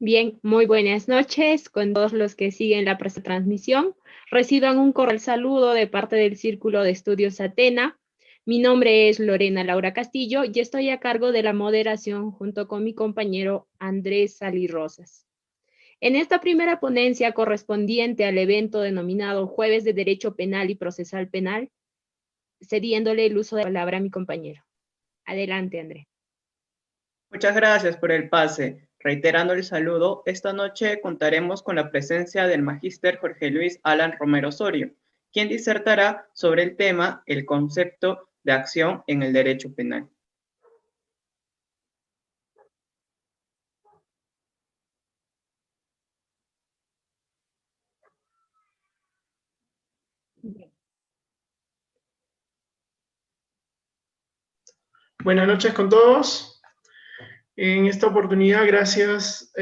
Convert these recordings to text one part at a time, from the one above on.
Bien, muy buenas noches con todos los que siguen la transmisión. Reciban un cordial saludo de parte del Círculo de Estudios Atena. Mi nombre es Lorena Laura Castillo y estoy a cargo de la moderación junto con mi compañero Andrés Salí Rosas. En esta primera ponencia correspondiente al evento denominado Jueves de Derecho Penal y Procesal Penal, cediéndole el uso de la palabra a mi compañero. Adelante, Andrés. Muchas gracias por el pase. Reiterando el saludo, esta noche contaremos con la presencia del magíster Jorge Luis Alan Romero Osorio, quien disertará sobre el tema el concepto de acción en el derecho penal. Buenas noches con todos. En esta oportunidad, agradecerles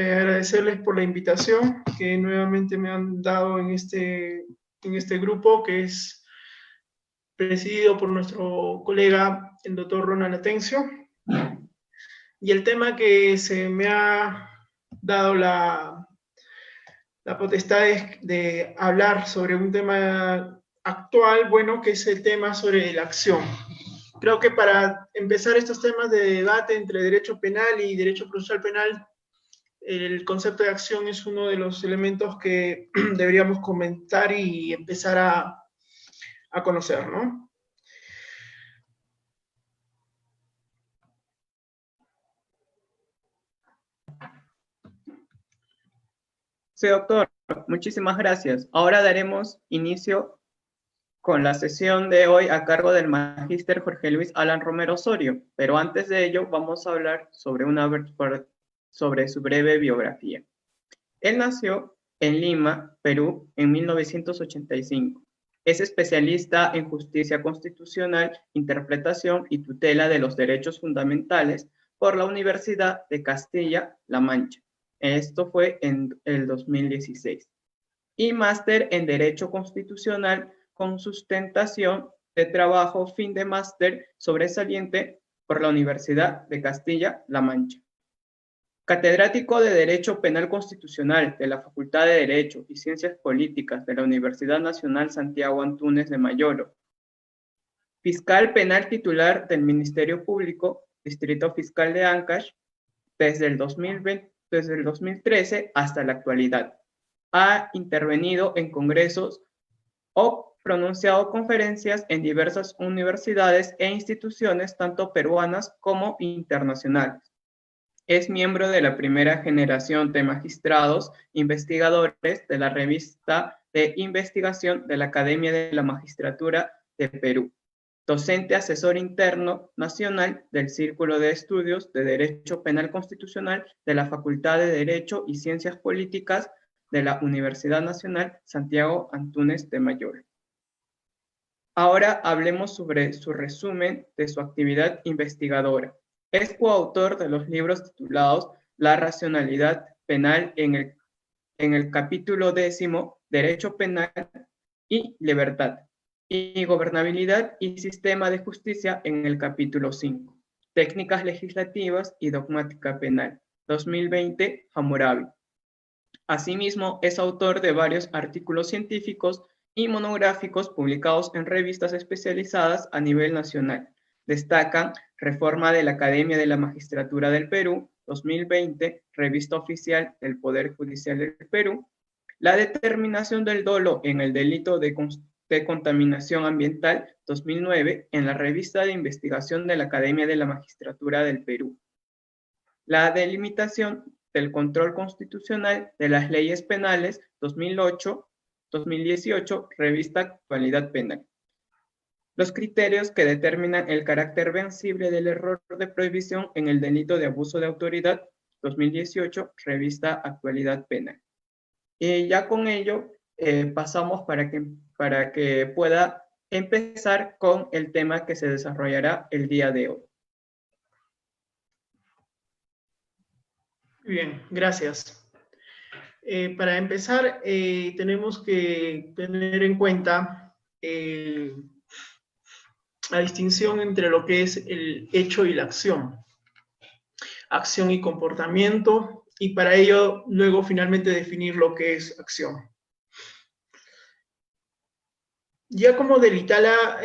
por la invitación que nuevamente me han dado en este grupo, que es presidido por nuestro colega, el doctor Ronald Atencio. Y el tema que se me ha dado la potestad de hablar sobre un tema actual, bueno, que es el tema sobre la acción. Creo que para empezar estos temas de debate entre derecho penal y derecho procesal penal, el concepto de acción es uno de los elementos que deberíamos comentar y empezar a conocer, ¿no? Sí, doctor, muchísimas gracias. Ahora daremos inicio con la sesión de hoy a cargo del magíster Jorge Luis Alan Romero Osorio, pero antes de ello vamos a hablar sobre su breve biografía. Él nació en Lima, Perú, en 1985. Es especialista en justicia constitucional, interpretación y tutela de los derechos fundamentales por la Universidad de Castilla-La Mancha. Esto fue en el 2016. Y máster en Derecho Constitucional con sustentación de trabajo fin de máster sobresaliente por la Universidad de Castilla-La Mancha. Catedrático de Derecho Penal Constitucional de la Facultad de Derecho y Ciencias Políticas de la Universidad Nacional Santiago Antúnez de Mayolo. Fiscal penal titular del Ministerio Público, Distrito Fiscal de Ancash, desde el 2013 hasta la actualidad. Ha intervenido en congresos o pronunciado conferencias en diversas universidades e instituciones tanto peruanas como internacionales. Es miembro de la primera generación de magistrados investigadores de la revista de investigación de la Academia de la Magistratura de Perú. Docente asesor interno nacional del Círculo de Estudios de Derecho Penal Constitucional de la Facultad de Derecho y Ciencias Políticas de la Universidad Nacional Santiago Antúnez de Mayolo. Ahora hablemos sobre su resumen de su actividad investigadora. Es coautor de los libros titulados La racionalidad penal en el capítulo 10, Derecho Penal y Libertad, y Gobernabilidad y Sistema de Justicia en el capítulo 5, Técnicas Legislativas y Dogmática Penal, 2020, Hammurabi. Asimismo, es autor de varios artículos científicos y monográficos publicados en revistas especializadas a nivel nacional. Destacan Reforma de la Academia de la Magistratura del Perú, 2020, Revista Oficial del Poder Judicial del Perú, La determinación del dolo en el delito de contaminación ambiental, 2009, en la Revista de Investigación de la Academia de la Magistratura del Perú. La delimitación del control constitucional de las leyes penales, 2008-2018, Revista Actualidad Penal. Los criterios que determinan el carácter vencible del error de prohibición en el delito de abuso de autoridad, 2018, Revista Actualidad Penal. Y ya con ello pasamos para que pueda empezar con el tema que se desarrollará el día de hoy. Bien, gracias. Para empezar, tenemos que tener en cuenta la distinción entre lo que es el hecho y la acción. Acción y comportamiento y para ello luego finalmente definir lo que es acción. Ya como Delitala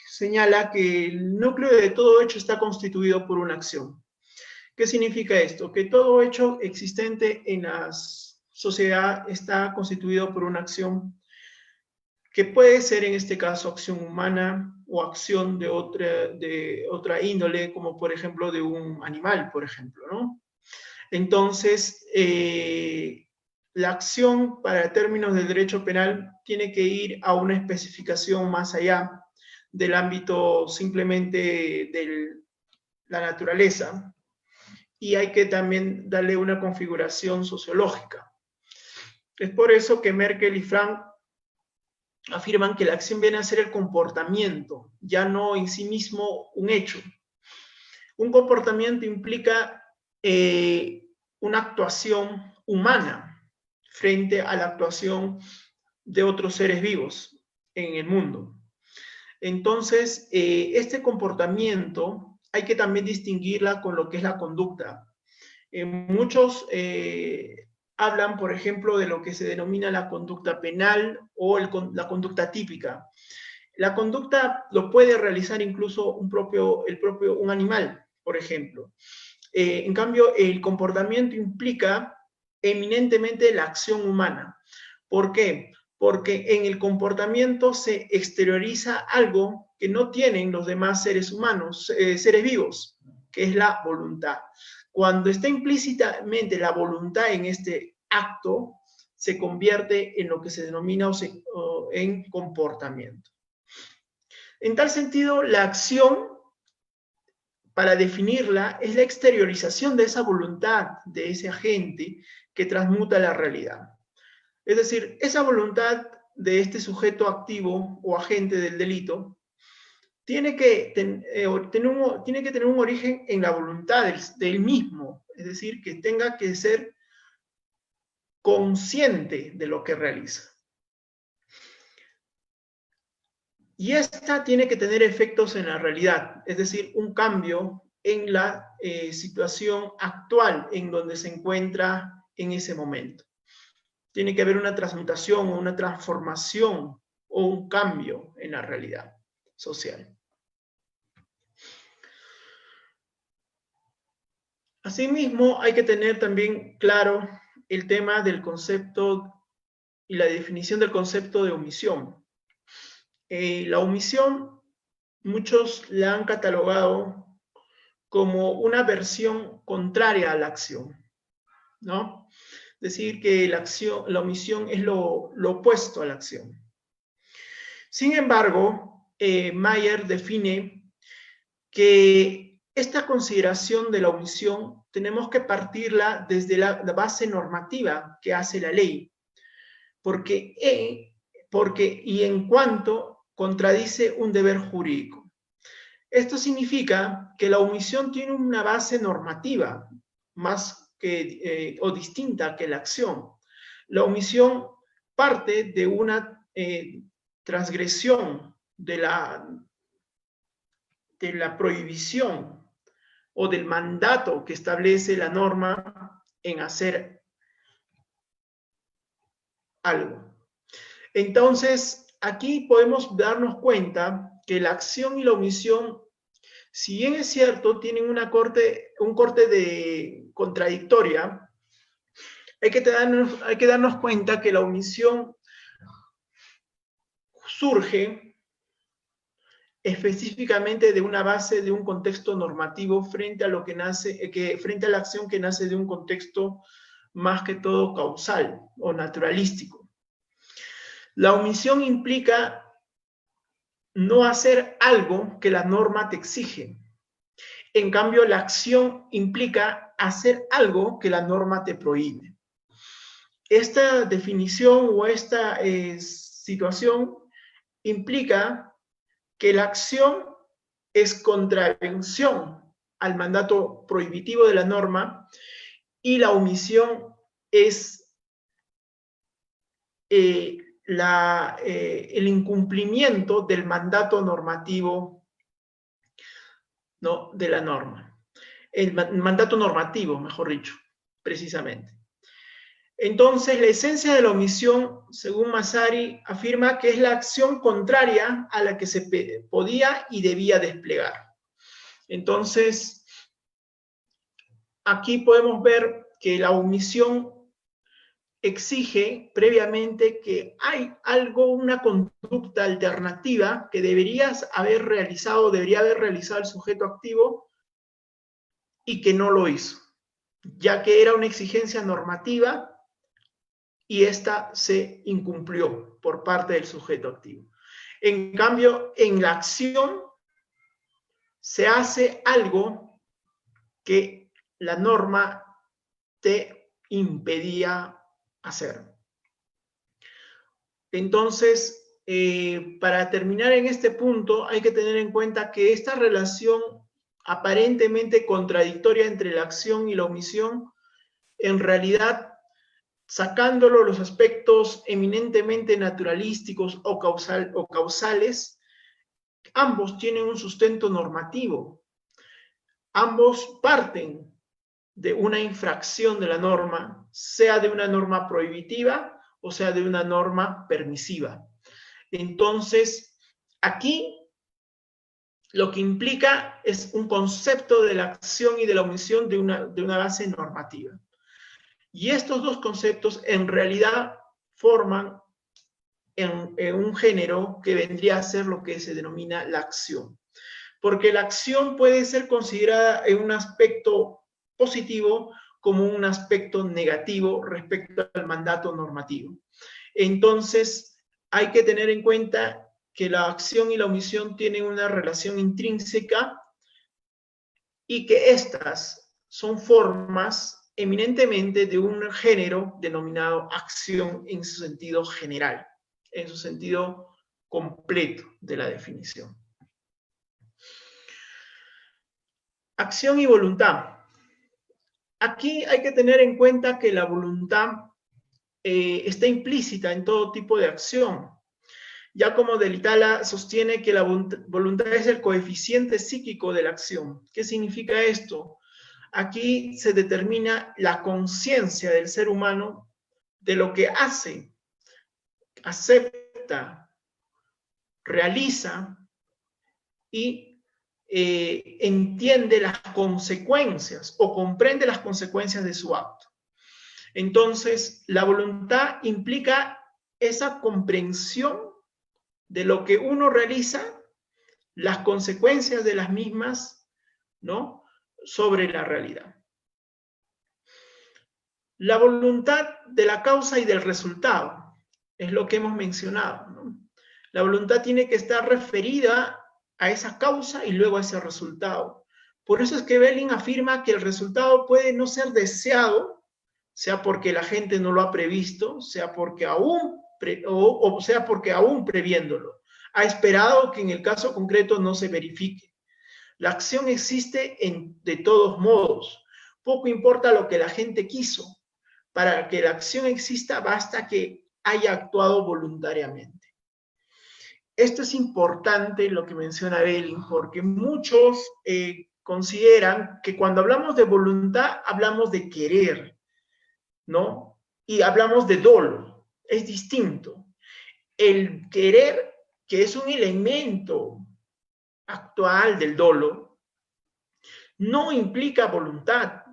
señala que el núcleo de todo hecho está constituido por una acción. ¿Qué significa esto? Que todo hecho existente en la sociedad está constituido por una acción que puede ser en este caso acción humana o acción de otra índole, como por ejemplo de un animal, por ejemplo, ¿no? Entonces, la acción para términos del derecho penal tiene que ir a una especificación más allá del ámbito simplemente de la naturaleza, y hay que también darle una configuración sociológica. Es por eso que Merkel y Frank afirman que la acción viene a ser el comportamiento, ya no en sí mismo un hecho. Un comportamiento implica una actuación humana frente a la actuación de otros seres vivos en el mundo. Entonces, este comportamiento hay que también distinguirla con lo que es la conducta. Muchos hablan, por ejemplo, de lo que se denomina la conducta penal o la conducta típica. La conducta lo puede realizar incluso un animal, por ejemplo. En cambio, el comportamiento implica eminentemente la acción humana. ¿Por qué? Porque en el comportamiento se exterioriza algo que no tienen los demás seres humanos, seres vivos, que es la voluntad. Cuando está implícitamente la voluntad en este acto, se convierte en lo que se denomina en comportamiento. En tal sentido, la acción, para definirla, es la exteriorización de esa voluntad de ese agente que transmuta la realidad. Es decir, esa voluntad de este sujeto activo o agente del delito tiene que tener un origen en la voluntad del mismo, es decir, que tenga que ser consciente de lo que realiza. Y esta tiene que tener efectos en la realidad, es decir, un cambio en la situación actual en donde se encuentra en ese momento. Tiene que haber una transmutación o una transformación o un cambio en la realidad social. Asimismo, hay que tener también claro el tema del concepto y la definición del concepto de omisión. La omisión, muchos la han catalogado como una versión contraria a la acción, ¿no? Es decir, que la omisión es lo opuesto a la acción. Sin embargo, Mayer define que esta consideración de la omisión tenemos que partirla desde la base normativa que hace la ley, porque y en cuanto contradice un deber jurídico. Esto significa que la omisión tiene una base normativa más que, o distinta que la acción. La omisión parte de una transgresión de la prohibición o del mandato que establece la norma en hacer algo. Entonces, aquí podemos darnos cuenta que la acción y la omisión, si bien es cierto, tienen un corte de contradictoria, hay que darnos cuenta que la omisión surge específicamente de una base de un contexto normativo frente a frente a la acción que nace de un contexto más que todo causal o naturalístico. La omisión implica no hacer algo que la norma te exige. En cambio, la acción implica hacer algo que la norma te prohíbe. Esta definición o esta situación implica que la acción es contravención al mandato prohibitivo de la norma y la omisión es el incumplimiento del mandato normativo, ¿no?, de la norma. El mandato normativo, mejor dicho. precisamente. Entonces, la esencia de la omisión, según Massari, afirma que es la acción contraria a la que se podía y debía desplegar. Entonces, aquí podemos ver que la omisión exige previamente que hay algo, una conducta alternativa que debería haber realizado el sujeto activo y que no lo hizo, ya que era una exigencia normativa y esta se incumplió por parte del sujeto activo. En cambio, en la acción se hace algo que la norma te impedía hacer. Entonces, para terminar en este punto, hay que tener en cuenta que esta relación aparentemente contradictoria entre la acción y la omisión, en realidad, sacándolo los aspectos eminentemente naturalísticos o causales, ambos tienen un sustento normativo. Ambos parten de una infracción de la norma, sea de una norma prohibitiva o sea de una norma permisiva. Entonces, aquí lo que implica es un concepto de la acción y de la omisión de una base normativa. Y estos dos conceptos en realidad forman en un género que vendría a ser lo que se denomina la acción. Porque la acción puede ser considerada en un aspecto positivo como un aspecto negativo respecto al mandato normativo. Entonces, hay que tener en cuenta que la acción y la omisión tienen una relación intrínseca y que estas son formas eminentemente de un género denominado acción en su sentido general, en su sentido completo de la definición. Acción y voluntad. Aquí hay que tener en cuenta que la voluntad está implícita en todo tipo de acción. Ya como Delitala sostiene que la voluntad es el coeficiente psíquico de la acción. ¿Qué significa esto? Aquí se determina la conciencia del ser humano de lo que hace, acepta, realiza y entiende las consecuencias o comprende las consecuencias de su acto. Entonces, la voluntad implica esa comprensión de lo que uno realiza, las consecuencias de las mismas, ¿no?, sobre la realidad. La voluntad de la causa y del resultado es lo que hemos mencionado, ¿no? La voluntad tiene que estar referida a esa causa y luego a ese resultado. Por eso es que Belin afirma que el resultado puede no ser deseado, sea porque la gente no lo ha previsto, sea porque aún previéndolo, ha esperado que en el caso concreto no se verifique. La acción existe de todos modos. Poco importa lo que la gente quiso. Para que la acción exista basta que haya actuado voluntariamente. Esto es importante lo que menciona Belin, porque muchos consideran que cuando hablamos de voluntad hablamos de querer, ¿no? Y hablamos de dolo. Es distinto. El querer, que es un elemento actual del dolo, no implica voluntad.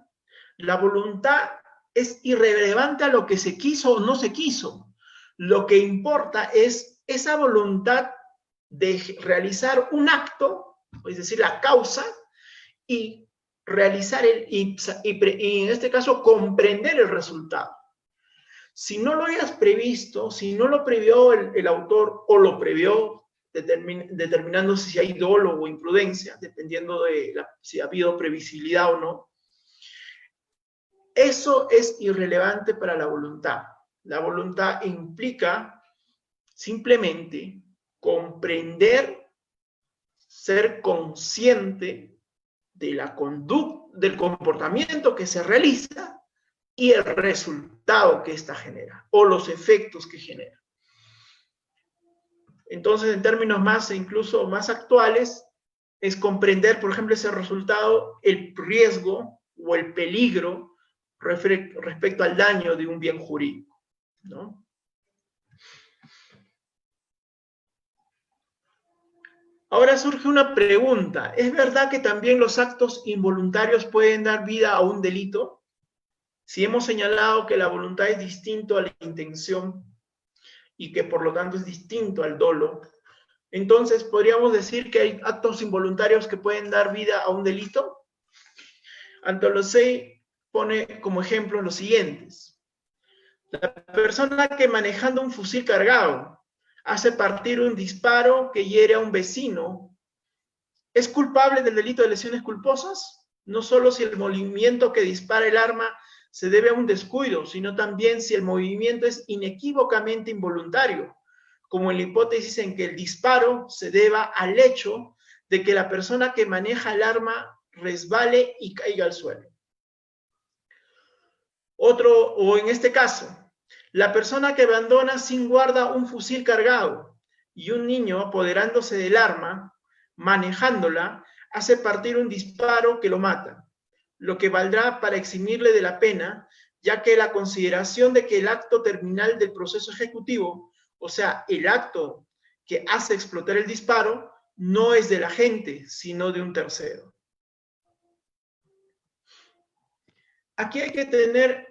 La voluntad es irrelevante a lo que se quiso o no se quiso. Lo que importa es esa voluntad de realizar un acto, es decir, la causa, y realizar y en este caso comprender el resultado. Si no lo hayas previsto, si no lo previó el autor o lo previó determinando si hay dolo o imprudencia, dependiendo de si ha habido previsibilidad o no, eso es irrelevante para la voluntad. La voluntad implica simplemente comprender, ser consciente de la conducta, del comportamiento que se realiza y el resultado que ésta genera, o los efectos que genera. Entonces, en términos incluso más actuales, es comprender, por ejemplo, ese resultado, el riesgo o el peligro respecto al daño de un bien jurídico, ¿no? Ahora surge una pregunta. ¿Es verdad que también los actos involuntarios pueden dar vida a un delito? Si hemos señalado que la voluntad es distinto a la intención y que por lo tanto es distinto al dolo, entonces podríamos decir que hay actos involuntarios que pueden dar vida a un delito. Antolosei pone como ejemplo los siguientes. La persona que manejando un fusil cargado hace partir un disparo que hiere a un vecino, ¿es culpable del delito de lesiones culposas? No solo si el movimiento que dispara el arma se debe a un descuido, sino también si el movimiento es inequívocamente involuntario, como en la hipótesis en que el disparo se deba al hecho de que la persona que maneja el arma resbale y caiga al suelo. O en este caso, la persona que abandona sin guarda un fusil cargado y un niño apoderándose del arma, manejándola, hace partir un disparo que lo mata, lo que valdrá para eximirle de la pena, ya que la consideración de que el acto terminal del proceso ejecutivo, o sea, el acto que hace explotar el disparo, no es del agente, sino de un tercero. Aquí hay que tener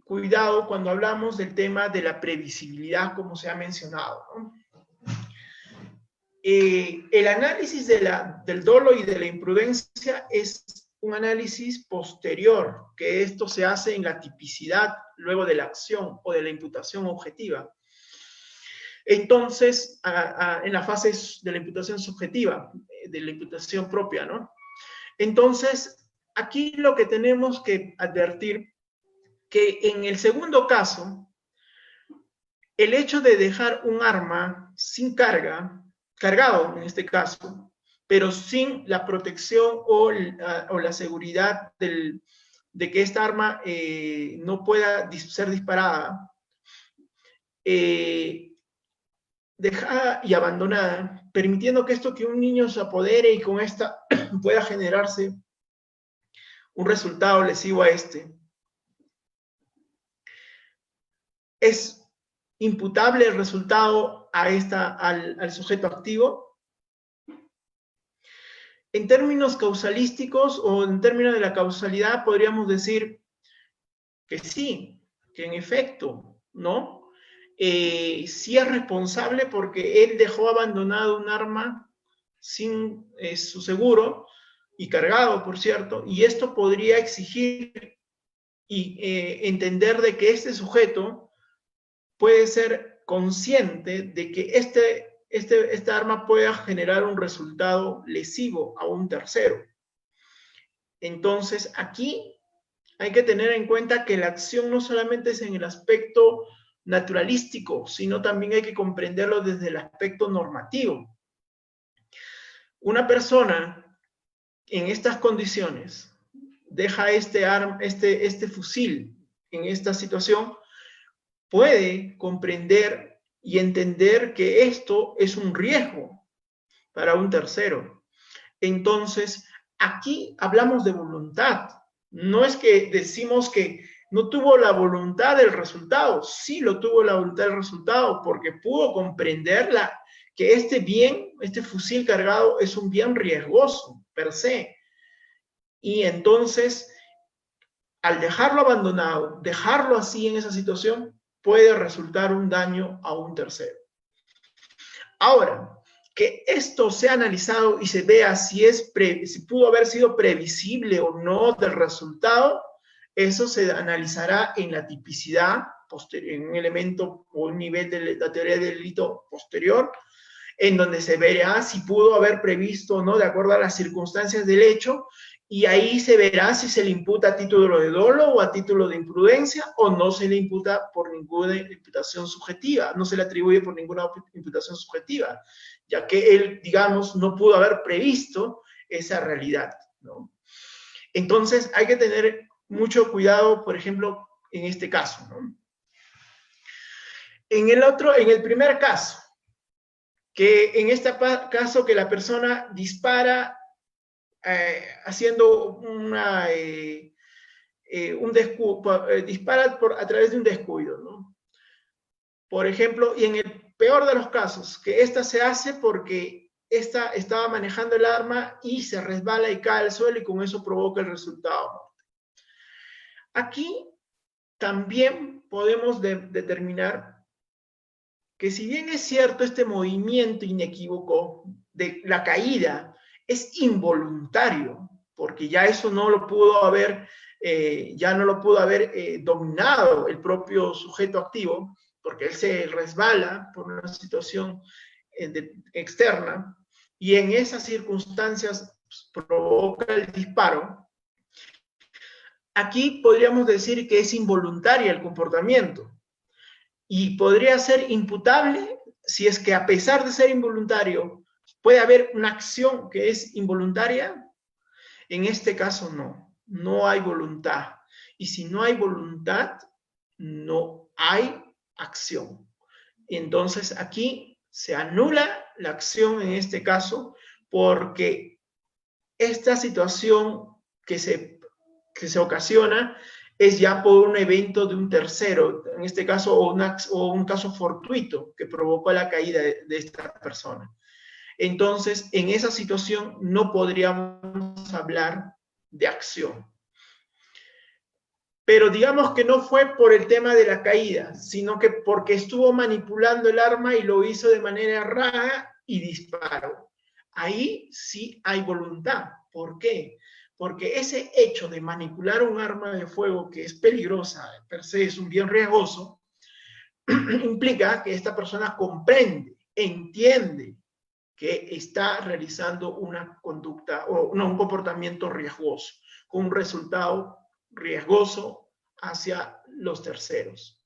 cuidado cuando hablamos del tema de la previsibilidad, como se ha mencionado, ¿no? El análisis del dolo y de la imprudencia es un análisis posterior, que esto se hace en la tipicidad, luego de la acción o de la imputación objetiva. Entonces, en la fase de la imputación subjetiva, de la imputación propia, ¿no? Entonces, aquí lo que tenemos que advertir, que en el segundo caso, el hecho de dejar un arma sin carga, cargado en este caso, pero sin la protección o la seguridad de que esta arma no pueda ser disparada, dejada y abandonada, permitiendo que un niño se apodere y con esta pueda generarse un resultado lesivo a este. Es imputable el resultado al sujeto activo. En términos causalísticos o en términos de la causalidad, podríamos decir que sí, que en efecto, ¿no? Sí es responsable porque él dejó abandonado un arma sin su seguro y cargado, por cierto, y esto podría exigir y entender de que este sujeto puede ser consciente de que esta arma pueda generar un resultado lesivo a un tercero. Entonces, aquí hay que tener en cuenta que la acción no solamente es en el aspecto naturalístico, sino también hay que comprenderlo desde el aspecto normativo. Una persona en estas condiciones deja este fusil en esta situación, puede comprender y entender que esto es un riesgo para un tercero. Entonces, aquí hablamos de voluntad. No es que decimos que no tuvo la voluntad del resultado. Sí lo tuvo la voluntad del resultado porque pudo comprender que este fusil cargado es un bien riesgoso per se. Y entonces, al dejarlo abandonado, dejarlo así en esa situación, puede resultar un daño a un tercero. Ahora, que esto sea analizado y se vea si pudo haber sido previsible o no del resultado, eso se analizará en la tipicidad, en un elemento o un nivel de la teoría del delito posterior, en donde se verá si pudo haber previsto o no de acuerdo a las circunstancias del hecho, y ahí se verá si se le imputa a título de dolo o a título de imprudencia, o no se le imputa por ninguna imputación subjetiva, no se le atribuye por ninguna imputación subjetiva, ya que él, digamos, no pudo haber previsto esa realidad, ¿no? Entonces hay que tener mucho cuidado, por ejemplo, en este caso, ¿no? En el primer caso, que en este caso que la persona dispara haciendo dispara a través de un descuido, ¿no? Por ejemplo, y en el peor de los casos, que esta se hace porque esta estaba manejando el arma y se resbala y cae al suelo y con eso provoca el resultado. Aquí también podemos determinar que si bien es cierto este movimiento inequívoco de la caída es involuntario, porque ya eso no lo pudo haber, dominado el propio sujeto activo, porque él se resbala por una situación externa, y en esas circunstancias provoca el disparo. Aquí podríamos decir que es involuntaria el comportamiento, y podría ser imputable si es que a pesar de ser involuntario, puede haber una acción que es involuntaria. En este caso no hay voluntad. Y si no hay voluntad, no hay acción. Entonces aquí se anula la acción en este caso porque esta situación que se ocasiona es ya por un evento de un tercero, en este caso, o un caso fortuito que provocó la caída de esta persona. Entonces, en esa situación no podríamos hablar de acción. Pero digamos que no fue por el tema de la caída, sino que porque estuvo manipulando el arma y lo hizo de manera errada y disparó. Ahí sí hay voluntad. ¿Por qué? Porque ese hecho de manipular un arma de fuego que es peligrosa, per se es un bien riesgoso, implica que esta persona comprende, entiende que está realizando una conducta o un comportamiento riesgoso, con un resultado riesgoso hacia los terceros.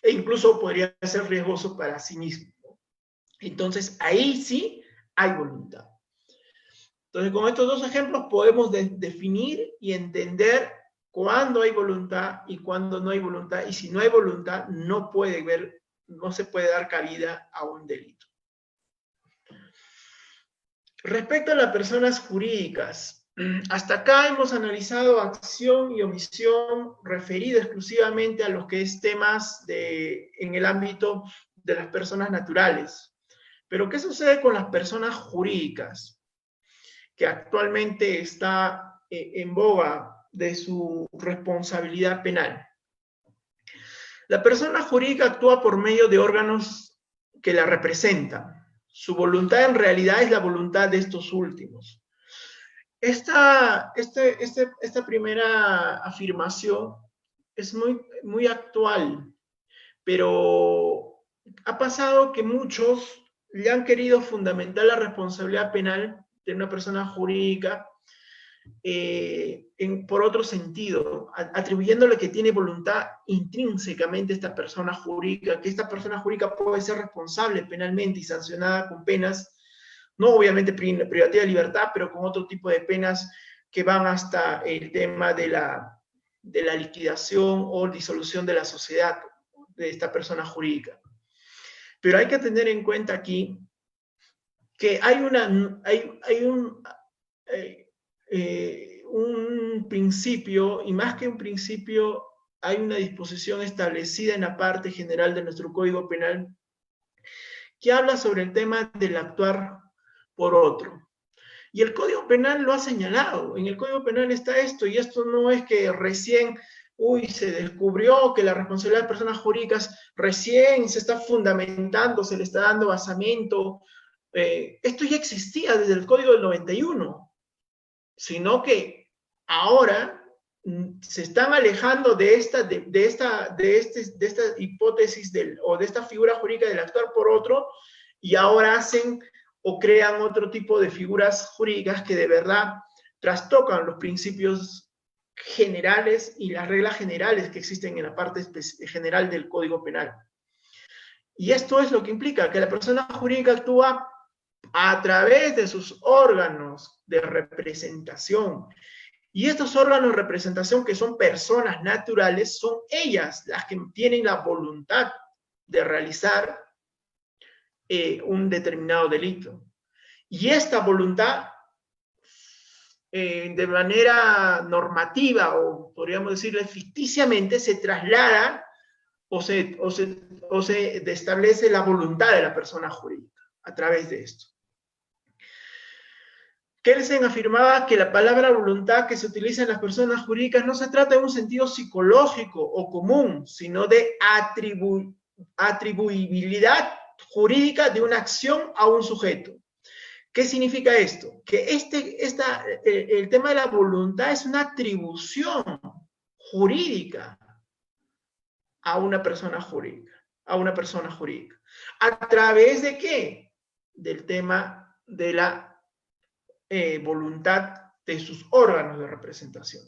E incluso podría ser riesgoso para sí mismo. Entonces, ahí sí hay voluntad. Entonces, con estos dos ejemplos podemos definir y entender cuándo hay voluntad y cuándo no hay voluntad. Y si no hay voluntad, no se puede dar cabida a un delito. Respecto a las personas jurídicas, hasta acá hemos analizado acción y omisión referido exclusivamente a los que es temas en el ámbito de las personas naturales. Pero, ¿qué sucede con las personas jurídicas? Que actualmente está en boga de su responsabilidad penal. La persona jurídica actúa por medio de órganos que la representan. Su voluntad en realidad es la voluntad de estos últimos. Esta primera afirmación es muy actual, pero ha pasado que muchos le han querido fundamentar la responsabilidad penal de una persona jurídica por otro sentido, atribuyéndole que tiene voluntad intrínsecamente esta persona jurídica, que esta persona jurídica puede ser responsable penalmente y sancionada con penas, no obviamente privativa de libertad, pero con otro tipo de penas que van hasta el tema de la liquidación o disolución de la sociedad de esta persona jurídica. Pero hay que tener en cuenta aquí que hay un principio, y más que un principio, hay una disposición establecida en la parte general de nuestro Código Penal que habla sobre el tema del actuar por otro. Y el Código Penal lo ha señalado. En el Código Penal está esto, y esto no es que recién se descubrió que la responsabilidad de personas jurídicas recién se está fundamentando, se le está dando basamento. Esto ya existía desde el Código del 91, sino que ahora se están alejando de esta hipótesis o de esta figura jurídica del actuar por otro, y ahora hacen o crean otro tipo de figuras jurídicas que de verdad trastocan los principios generales y las reglas generales que existen en la parte general del Código Penal. Y esto es lo que implica que la persona jurídica actúa a través de sus órganos de representación. Y estos órganos de representación, que son personas naturales, son ellas las que tienen la voluntad de realizar un determinado delito. Y esta voluntad de manera normativa, o podríamos decirle ficticiamente, se traslada o se establece la voluntad de la persona jurídica a través de esto. Kelsen afirmaba que la palabra voluntad que se utiliza en las personas jurídicas no se trata de un sentido psicológico o común, sino de atribuibilidad jurídica de una acción a un sujeto. ¿Qué significa esto? Que el tema de la voluntad es una atribución jurídica a una persona jurídica. ¿A través de qué? Del tema de la voluntad de sus órganos de representación.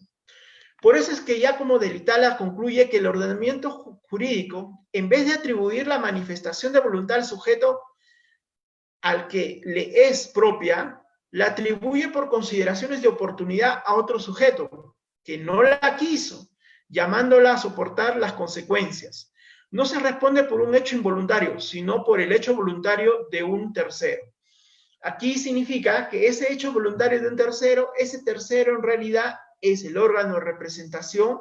Por eso es que ya como Delitala concluye que el ordenamiento jurídico, en vez de atribuir la manifestación de voluntad al sujeto al que le es propia, la atribuye por consideraciones de oportunidad a otro sujeto que no la quiso, llamándola a soportar las consecuencias. No se responde por un hecho involuntario, sino por el hecho voluntario de un tercero. Aquí significa que ese hecho voluntario de un tercero, ese tercero en realidad es el órgano de representación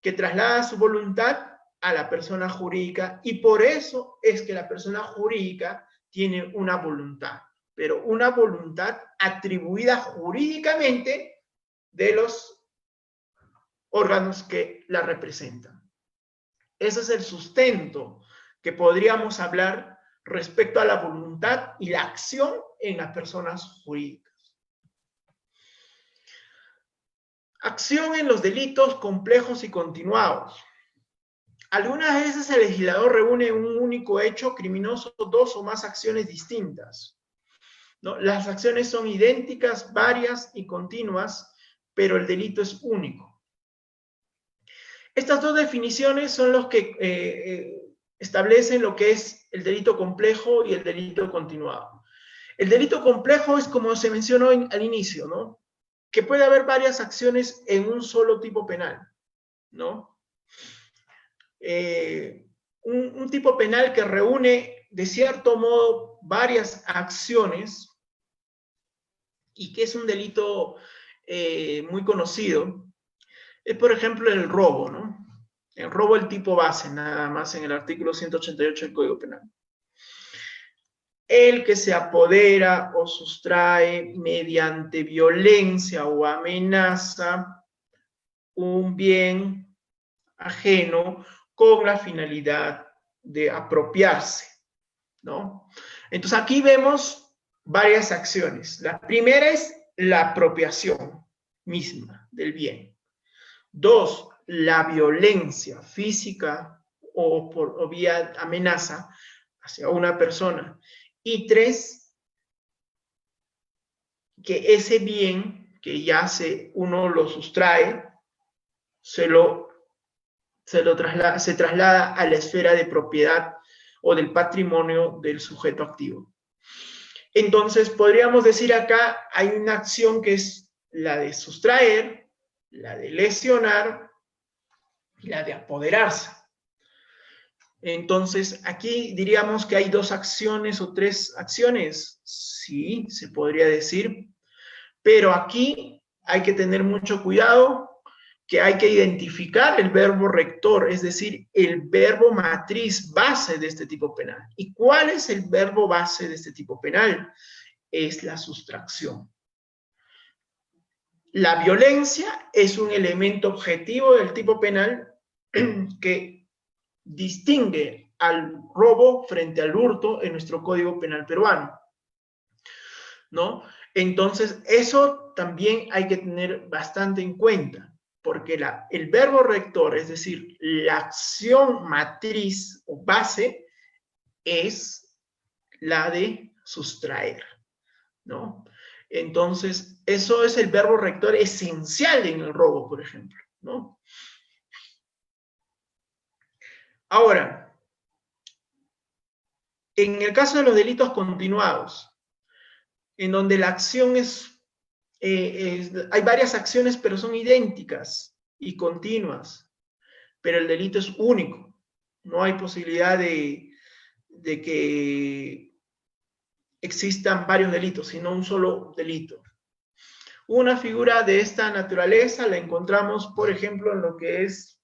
que traslada su voluntad a la persona jurídica, y por eso es que la persona jurídica tiene una voluntad, pero una voluntad atribuida jurídicamente de los órganos que la representan. Ese es el sustento que podríamos hablar respecto a la voluntad y la acción en las personas jurídicas. Acción en los delitos complejos y continuados. Algunas veces el legislador reúne en un único hecho criminoso dos o más acciones distintas, ¿no? Las acciones son idénticas, varias y continuas, pero el delito es único. Estas dos definiciones son los que establecen lo que es el delito complejo y el delito continuado. El delito complejo es como se mencionó al inicio, ¿no? Que puede haber varias acciones en un solo tipo penal, ¿no? Un tipo penal que reúne de cierto modo varias acciones y que es un delito muy conocido, es por ejemplo el robo, ¿no? El robo del tipo base, nada más en el artículo 188 del Código Penal. El que se apodera o sustrae mediante violencia o amenaza un bien ajeno con la finalidad de apropiarse, ¿no? Entonces aquí vemos varias acciones. La primera es la apropiación misma del bien. 2, la violencia física o vía amenaza hacia una persona. Y 3, que ese bien que ya uno lo sustrae, se traslada a la esfera de propiedad o del patrimonio del sujeto activo. Entonces, podríamos decir acá, hay una acción que es la de sustraer, la de lesionar y la de apoderarse. Entonces, aquí diríamos que hay 2 acciones o 3 acciones. Sí, se podría decir. Pero aquí hay que tener mucho cuidado, que hay que identificar el verbo rector, es decir, el verbo matriz base de este tipo penal. ¿Y cuál es el verbo base de este tipo penal? Es la sustracción. La violencia es un elemento objetivo del tipo penal que distingue al robo frente al hurto en nuestro Código Penal peruano, ¿no? Entonces, eso también hay que tener bastante en cuenta, porque el verbo rector, es decir, la acción matriz o base, es la de sustraer, ¿no? Entonces, eso es el verbo rector esencial en el robo, por ejemplo, ¿no? Ahora, en el caso de los delitos continuados, en donde la acción hay varias acciones, pero son idénticas y continuas, pero el delito es único. No hay posibilidad de que existan varios delitos, sino un solo delito. Una figura de esta naturaleza la encontramos, por ejemplo, en lo que es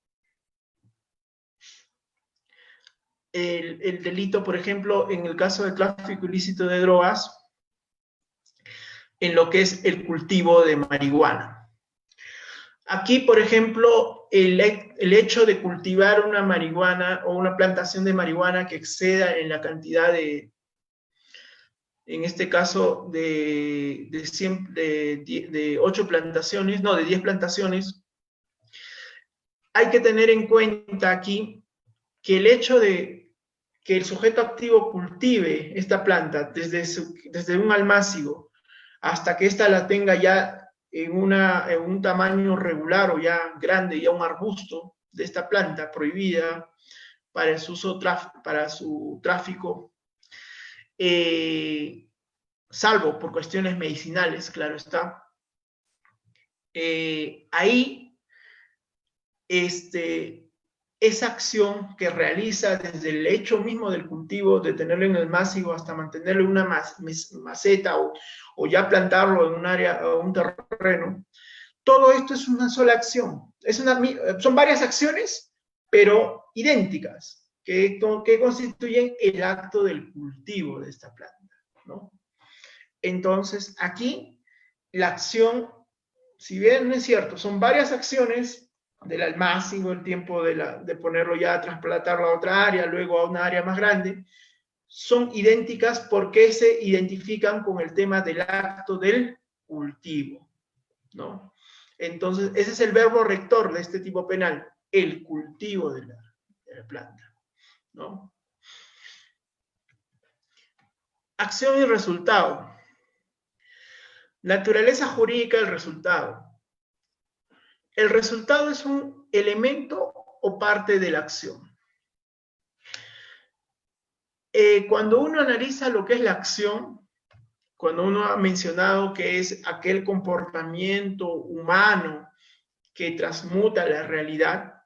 el delito, por ejemplo, en el caso de tráfico ilícito de drogas, en lo que es el cultivo de marihuana. Aquí, por ejemplo, el hecho de cultivar una marihuana o una plantación de marihuana que exceda en la cantidad de, en este caso, de 8 plantaciones, no, de 10 plantaciones, hay que tener en cuenta aquí que el hecho de que el sujeto activo cultive esta planta desde un almácigo hasta que ésta la tenga ya en un tamaño regular o ya grande, ya un arbusto de esta planta prohibida para su tráfico, salvo por cuestiones medicinales, claro está. Ahí, esa acción que realiza desde el hecho mismo del cultivo, de tenerlo en el almácigo hasta mantenerlo en una maceta o ya plantarlo en un área o un terreno, todo esto es una sola acción. Son varias acciones, pero idénticas, que constituyen el acto del cultivo de esta planta, ¿no? Entonces, aquí, la acción, si bien no es cierto, son varias acciones del almácigo, el tiempo de ponerlo ya, trasplantarlo a otra área, luego a una área más grande, son idénticas porque se identifican con el tema del acto del cultivo, ¿no? Entonces, ese es el verbo rector de este tipo penal, el cultivo de la planta, ¿no? Acción y resultado. Naturaleza jurídica del resultado. El resultado es un elemento o parte de la acción. Cuando uno analiza lo que es la acción, cuando uno ha mencionado que es aquel comportamiento humano que transmuta la realidad,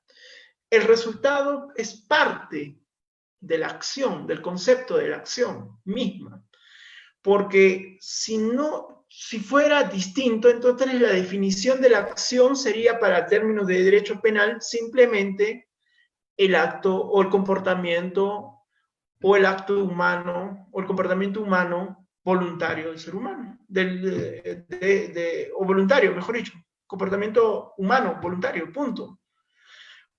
el resultado es parte de la acción, del concepto de la acción misma. Porque si fuera distinto, entonces la definición de la acción sería, para términos de derecho penal, simplemente el acto o el comportamiento o el acto humano o el comportamiento humano voluntario del ser humano, o voluntario, mejor dicho, comportamiento humano voluntario, punto.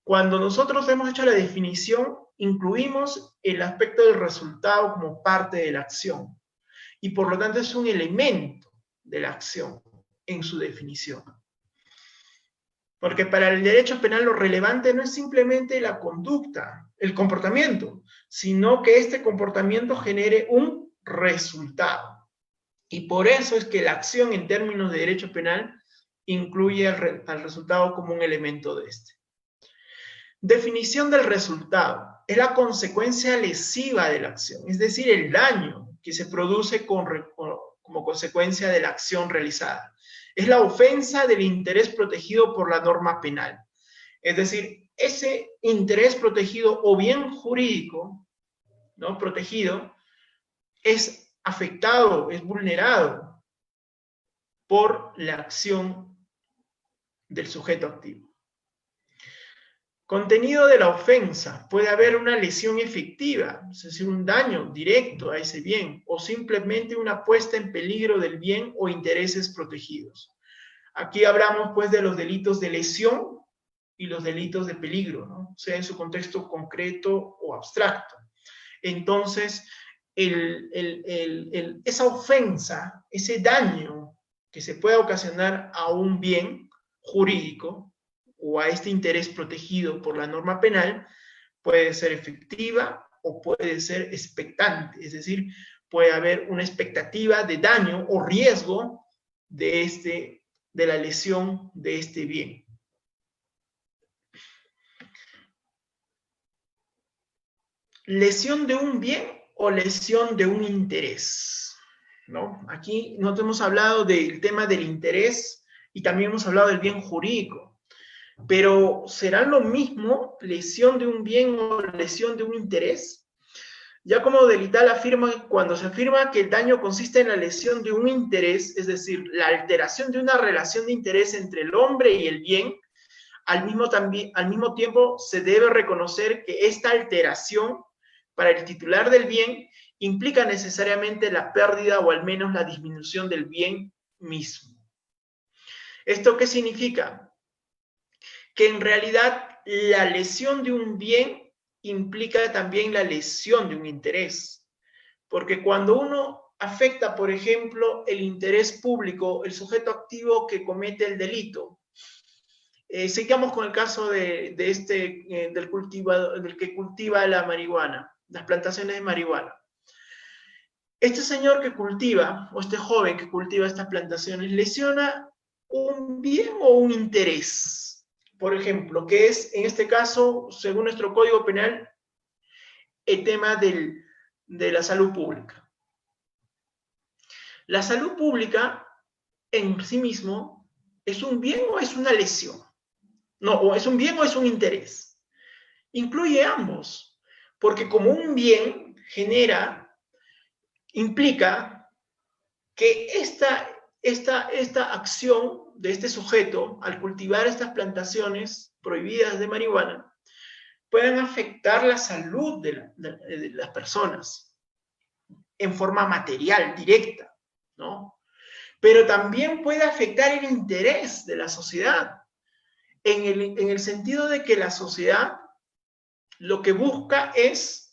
Cuando nosotros hemos hecho la definición, incluimos el aspecto del resultado como parte de la acción y por lo tanto es un elemento de la acción en su definición. Porque para el derecho penal lo relevante no es simplemente la conducta, el comportamiento, sino que este comportamiento genere un resultado. Y por eso es que la acción en términos de derecho penal incluye al resultado como un elemento de este. Definición del resultado. Es la consecuencia lesiva de la acción, es decir, el daño que se produce como consecuencia de la acción realizada. Es la ofensa del interés protegido por la norma penal. Es decir, ese interés protegido o bien jurídico, ¿no?, protegido, es afectado, es vulnerado por la acción del sujeto activo. Contenido de la ofensa. Puede haber una lesión efectiva, es decir, un daño directo a ese bien, o simplemente una puesta en peligro del bien o intereses protegidos. Aquí hablamos pues de los delitos de lesión y los delitos de peligro, ¿no?, sea en su contexto concreto o abstracto. Entonces, esa ofensa, ese daño que se puede ocasionar a un bien jurídico o a este interés protegido por la norma penal, puede ser efectiva o puede ser expectante, es decir, puede haber una expectativa de daño o riesgo de la lesión de este bien. Lesión de un bien o lesión de un interés, ¿no? Aquí nosotros hemos hablado del tema del interés y también hemos hablado del bien jurídico. Pero ¿será lo mismo lesión de un bien o lesión de un interés? Giacomo Delital afirma que cuando se afirma que el daño consiste en la lesión de un interés, es decir, la alteración de una relación de interés entre el hombre y el bien, al mismo tiempo se debe reconocer que esta alteración para el titular del bien implica necesariamente la pérdida o al menos la disminución del bien mismo. ¿Esto qué significa? Que en realidad la lesión de un bien implica también la lesión de un interés. Porque cuando uno afecta, por ejemplo, el interés público, el sujeto activo que comete el delito, sigamos con el caso del que cultiva la marihuana, las plantaciones de marihuana. Este señor que cultiva, o este joven que cultiva estas plantaciones, lesiona un bien o un interés, por ejemplo, que es, en este caso, según nuestro Código Penal, el tema de la salud pública. La salud pública, en sí mismo, ¿es un bien o es una lesión? No, o es un bien o es un interés. Incluye ambos, porque como un bien implica que esta acción de este sujeto al cultivar estas plantaciones prohibidas de marihuana pueden afectar la salud de las personas en forma material, directa, ¿no? Pero también puede afectar el interés de la sociedad, en el sentido de que la sociedad lo que busca es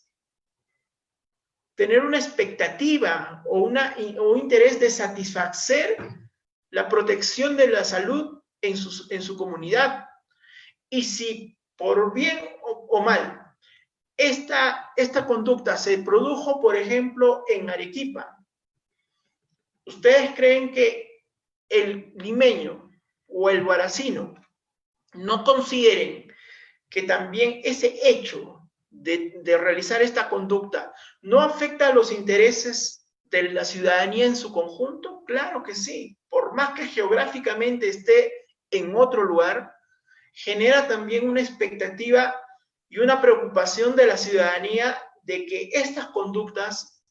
tener una expectativa o un interés de satisfacer la protección de la salud en su comunidad. Y si por bien o mal esta conducta se produjo, por ejemplo, en Arequipa, ¿ustedes creen que el limeño o el guaracino no consideren que también ese hecho de realizar esta conducta no afecta a los intereses de la ciudadanía en su conjunto? Claro que sí. Por más que geográficamente esté en otro lugar, genera también una expectativa y una preocupación de la ciudadanía de que estas conductas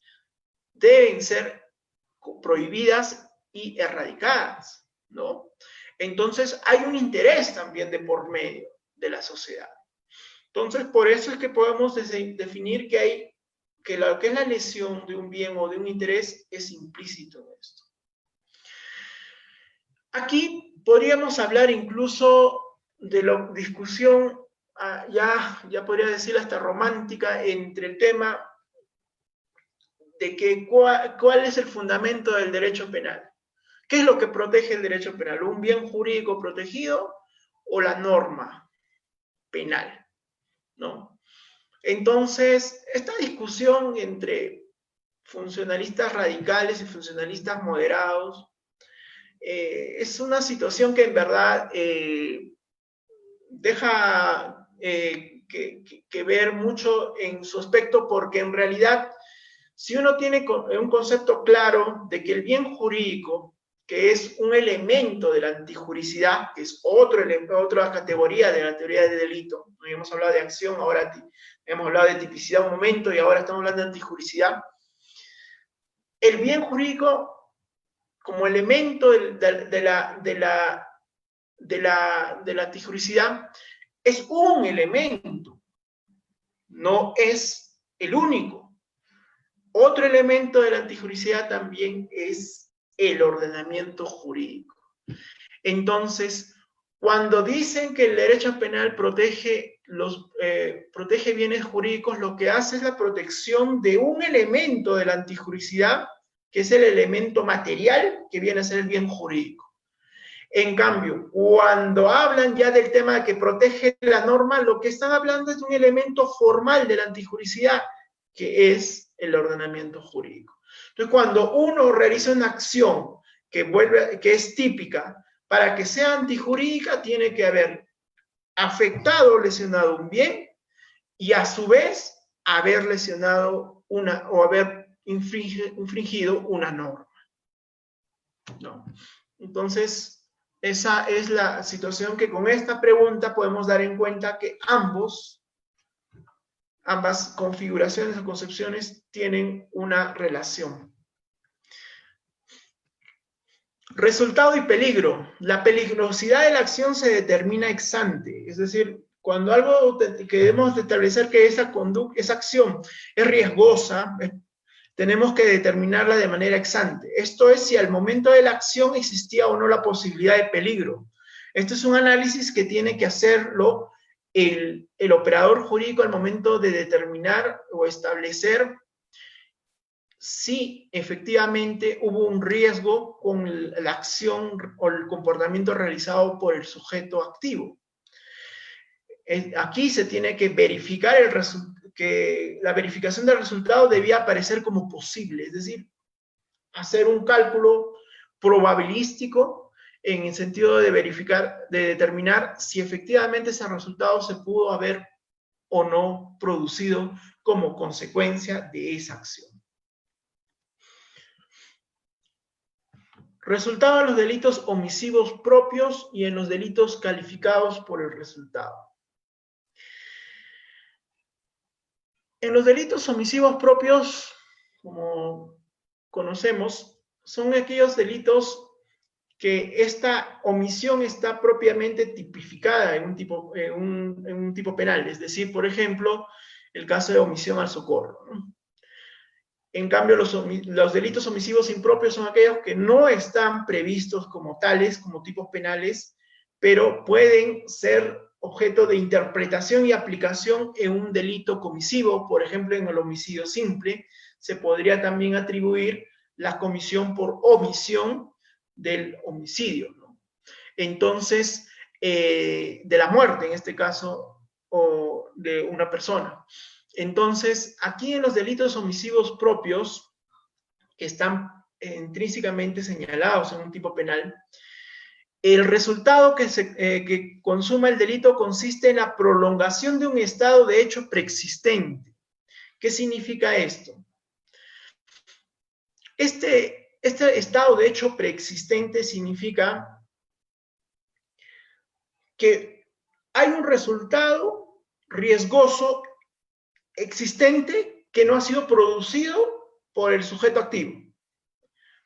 deben ser prohibidas y erradicadas, ¿no? Entonces hay un interés también de por medio de la sociedad. Entonces, por eso es que podemos definir que lo que es la lesión de un bien o de un interés es implícito en esto. Aquí podríamos hablar incluso de la discusión, ya podría decir hasta romántica, entre el tema de que cuál es el fundamento del derecho penal. ¿Qué es lo que protege el derecho penal? ¿Un bien jurídico protegido o la norma penal? ¿No? Entonces, esta discusión entre funcionalistas radicales y funcionalistas moderados es una situación que en verdad deja que ver mucho en su aspecto, porque en realidad, si uno tiene un concepto claro de que el bien jurídico, que es un elemento de la antijuricidad, que es otra categoría de la teoría de delito, ¿no? Hemos hablado de acción, ahora hemos hablado de tipicidad un momento y ahora estamos hablando de antijuricidad. El bien jurídico, como elemento de la antijuricidad, es un elemento, no es el único. Otro elemento de la antijuricidad también es el ordenamiento jurídico. Entonces, cuando dicen que el derecho penal protege bienes jurídicos, lo que hace es la protección de un elemento de la antijuricidad, que es el elemento material, que viene a ser el bien jurídico. En cambio, cuando hablan ya del tema de que protege la norma, lo que están hablando es de un elemento formal de la antijuricidad, que es el ordenamiento jurídico. Entonces, cuando uno realiza una acción que es típica, para que sea antijurídica, tiene que haber afectado o lesionado un bien y a su vez haber lesionado o haber infringido una norma, ¿no? Entonces, esa es la situación que con esta pregunta podemos dar en cuenta que ambos ambas configuraciones o concepciones tienen una relación. Resultado y peligro. La peligrosidad de la acción se determina ex ante, es decir, cuando algo queremos establecer que esa acción es riesgosa, tenemos que determinarla de manera ex ante. Esto es si al momento de la acción existía o no la posibilidad de peligro. Esto es un análisis que tiene que hacerlo el operador jurídico al momento de determinar o establecer si efectivamente hubo un riesgo con la acción o el comportamiento realizado por el sujeto activo. Aquí se tiene que verificar que la verificación del resultado debía aparecer como posible, es decir, hacer un cálculo probabilístico en el sentido de verificar, de determinar si efectivamente ese resultado se pudo haber o no producido como consecuencia de esa acción. Resultado en los delitos omisivos propios y en los delitos calificados por el resultado. En los delitos omisivos propios, como conocemos, son aquellos delitos que esta omisión está propiamente tipificada en un tipo penal, es decir, por ejemplo, el caso de omisión al socorro, ¿no? En cambio, los delitos omisivos impropios son aquellos que no están previstos como tales, como tipos penales, pero pueden ser objeto de interpretación y aplicación en un delito comisivo. Por ejemplo, en el homicidio simple, se podría también atribuir la comisión por omisión del homicidio, ¿no? Entonces, de la muerte, en este caso, o de una persona. Entonces, aquí en los delitos omisivos propios, que están intrínsecamente señalados en un tipo penal, el resultado que consuma el delito consiste en la prolongación de un estado de hecho preexistente. ¿Qué significa esto? Este estado de hecho preexistente significa que hay un resultado riesgoso existente que no ha sido producido por el sujeto activo.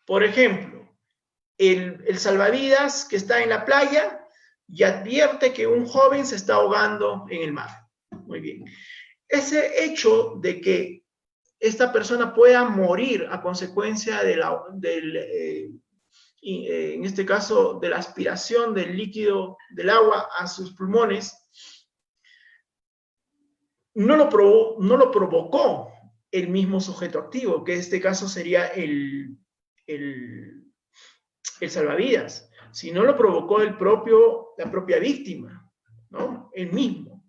Por ejemplo, el salvavidas que está en la playa y advierte que un joven se está ahogando en el mar. Muy bien. Ese hecho de que esta persona pueda morir a consecuencia en este caso, de la aspiración del líquido del agua a sus pulmones, no lo provocó el mismo sujeto activo, que en este caso sería el salvavidas, sino lo provocó la propia víctima, ¿no? El mismo.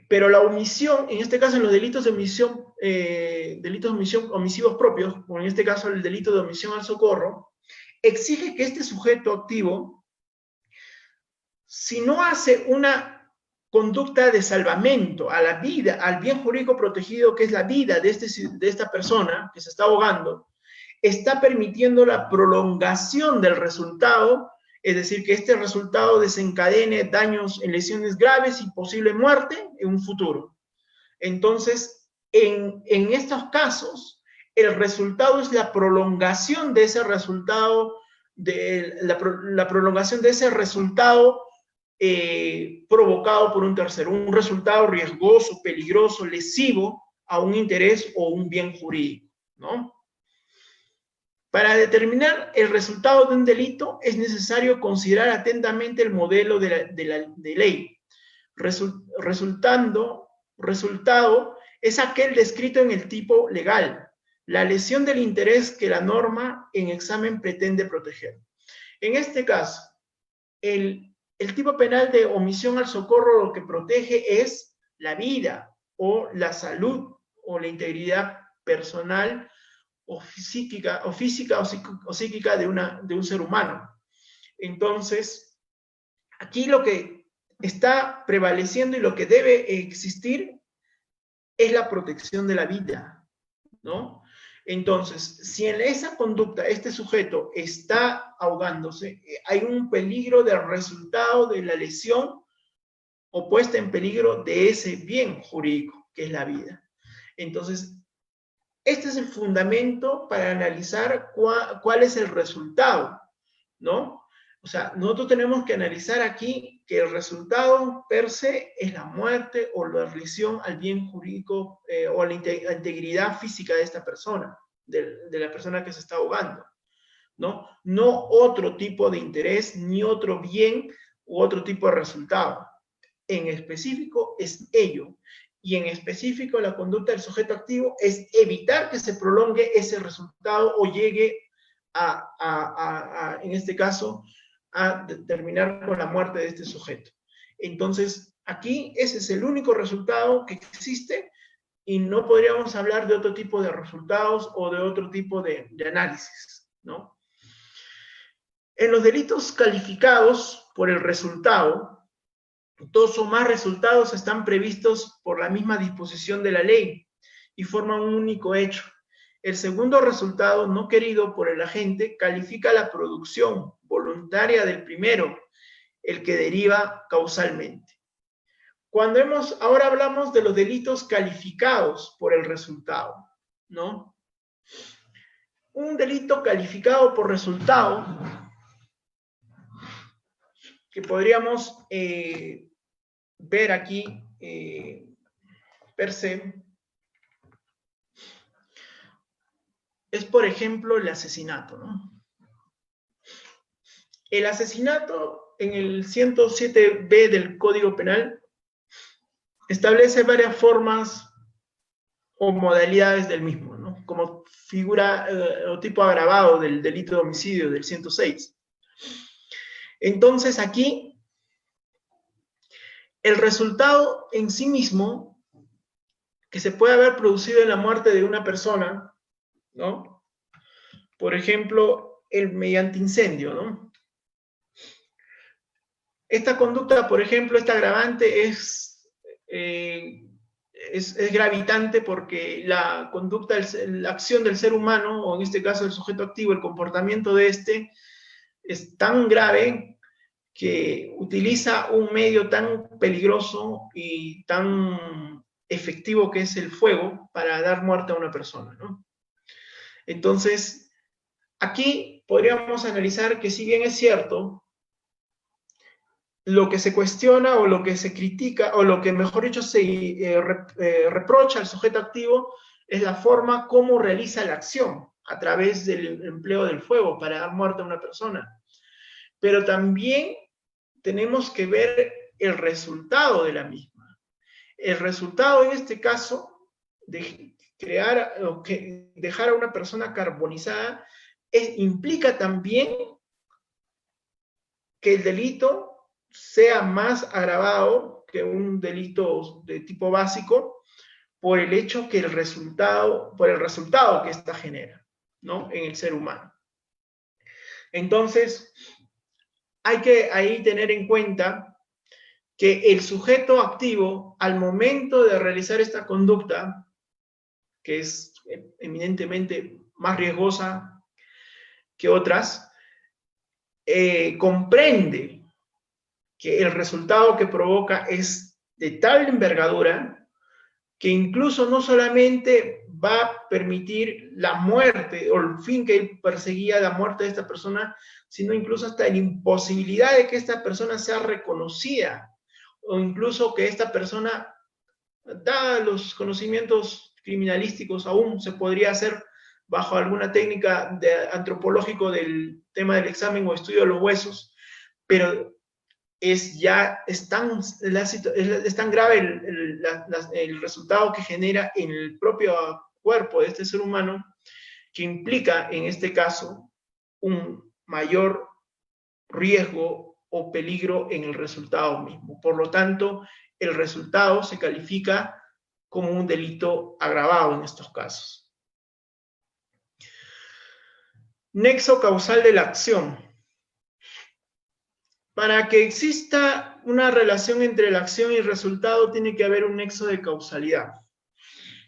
Pero la omisión, en este caso en los delitos de omisión, omisivos propios, o en este caso el delito de omisión al socorro, exige que este sujeto activo, si no hace una conducta de salvamento a la vida, al bien jurídico protegido que es la vida de esta persona que se está ahogando, está permitiendo la prolongación del resultado, es decir, que este resultado desencadene daños en lesiones graves y posible muerte en un futuro. Entonces, en estos casos, el resultado es la prolongación de ese resultado, la prolongación de ese resultado provocado por un tercero, un resultado riesgoso, peligroso, lesivo a un interés o un bien jurídico, ¿no? Para determinar el resultado de un delito es necesario considerar atentamente el modelo de ley. Resultado es aquel descrito en el tipo legal, la lesión del interés que la norma en examen pretende proteger. En este caso, el tipo penal de omisión al socorro lo que protege es la vida o la salud o la integridad personal o física o psíquica de un ser humano. Entonces, aquí lo que está prevaleciendo y lo que debe existir es la protección de la vida, ¿no? Entonces, si en esa conducta este sujeto está ahogándose, hay un peligro del resultado de la lesión o puesta en peligro de ese bien jurídico, que es la vida. Entonces, este es el fundamento para analizar cuál es el resultado, ¿no? O sea, nosotros tenemos que analizar aquí que el resultado per se es la muerte o la lesión al bien jurídico o a la integridad física de esta persona, de la persona que se está ahogando, ¿no? No otro tipo de interés, ni otro bien u otro tipo de resultado. En específico es ello. Y en específico la conducta del sujeto activo es evitar que se prolongue ese resultado o llegue en este caso, a terminar con la muerte de este sujeto. Entonces, aquí ese es el único resultado que existe y no podríamos hablar de otro tipo de resultados o de otro tipo de análisis, ¿no? En los delitos calificados por el resultado, dos o más resultados están previstos por la misma disposición de la ley y forman un único hecho. El segundo resultado, no querido por el agente, califica la producción voluntaria del primero, el que deriva causalmente. Ahora hablamos de los delitos calificados por el resultado, ¿no? Un delito calificado por resultado que podríamos ver aquí per se es, por ejemplo, el asesinato, ¿no? El asesinato en el 107b del Código Penal establece varias formas o modalidades del mismo, ¿no? Como figura o tipo agravado del delito de homicidio del 106. Entonces aquí, el resultado en sí mismo, que se puede haber producido en la muerte de una persona, ¿no? Por ejemplo, mediante incendio, ¿no? Esta conducta, por ejemplo, esta agravante es gravitante porque la conducta, la acción del ser humano, o en este caso el sujeto activo, el comportamiento de este, es tan grave que utiliza un medio tan peligroso y tan efectivo que es el fuego para dar muerte a una persona, ¿no? Entonces, aquí podríamos analizar que si bien es cierto, lo que se cuestiona o lo que se critica, o lo que mejor dicho se reprocha al sujeto activo, es la forma como realiza la acción a través del empleo del fuego para dar muerte a una persona. Pero también tenemos que ver el resultado de la misma. El resultado en este caso de dejar a una persona carbonizada implica también que el delito sea más agravado que un delito de tipo básico por el hecho que por el resultado que ésta genera, ¿no? En el ser humano. Entonces, hay que ahí tener en cuenta que el sujeto activo, al momento de realizar esta conducta, que es eminentemente más riesgosa que otras, comprende que el resultado que provoca es de tal envergadura que incluso no solamente va a permitir la muerte o el fin que él perseguía, la muerte de esta persona, sino incluso hasta la imposibilidad de que esta persona sea reconocida o incluso que esta persona, dada los conocimientos criminalísticos, aún se podría hacer bajo alguna técnica antropológico del tema del examen o estudio de los huesos, pero es tan grave el resultado que genera en el propio cuerpo de este ser humano, que implica en este caso un mayor riesgo o peligro en el resultado mismo. Por lo tanto, el resultado se califica como un delito agravado en estos casos. Nexo causal de la acción. Para que exista una relación entre la acción y el resultado, tiene que haber un nexo de causalidad.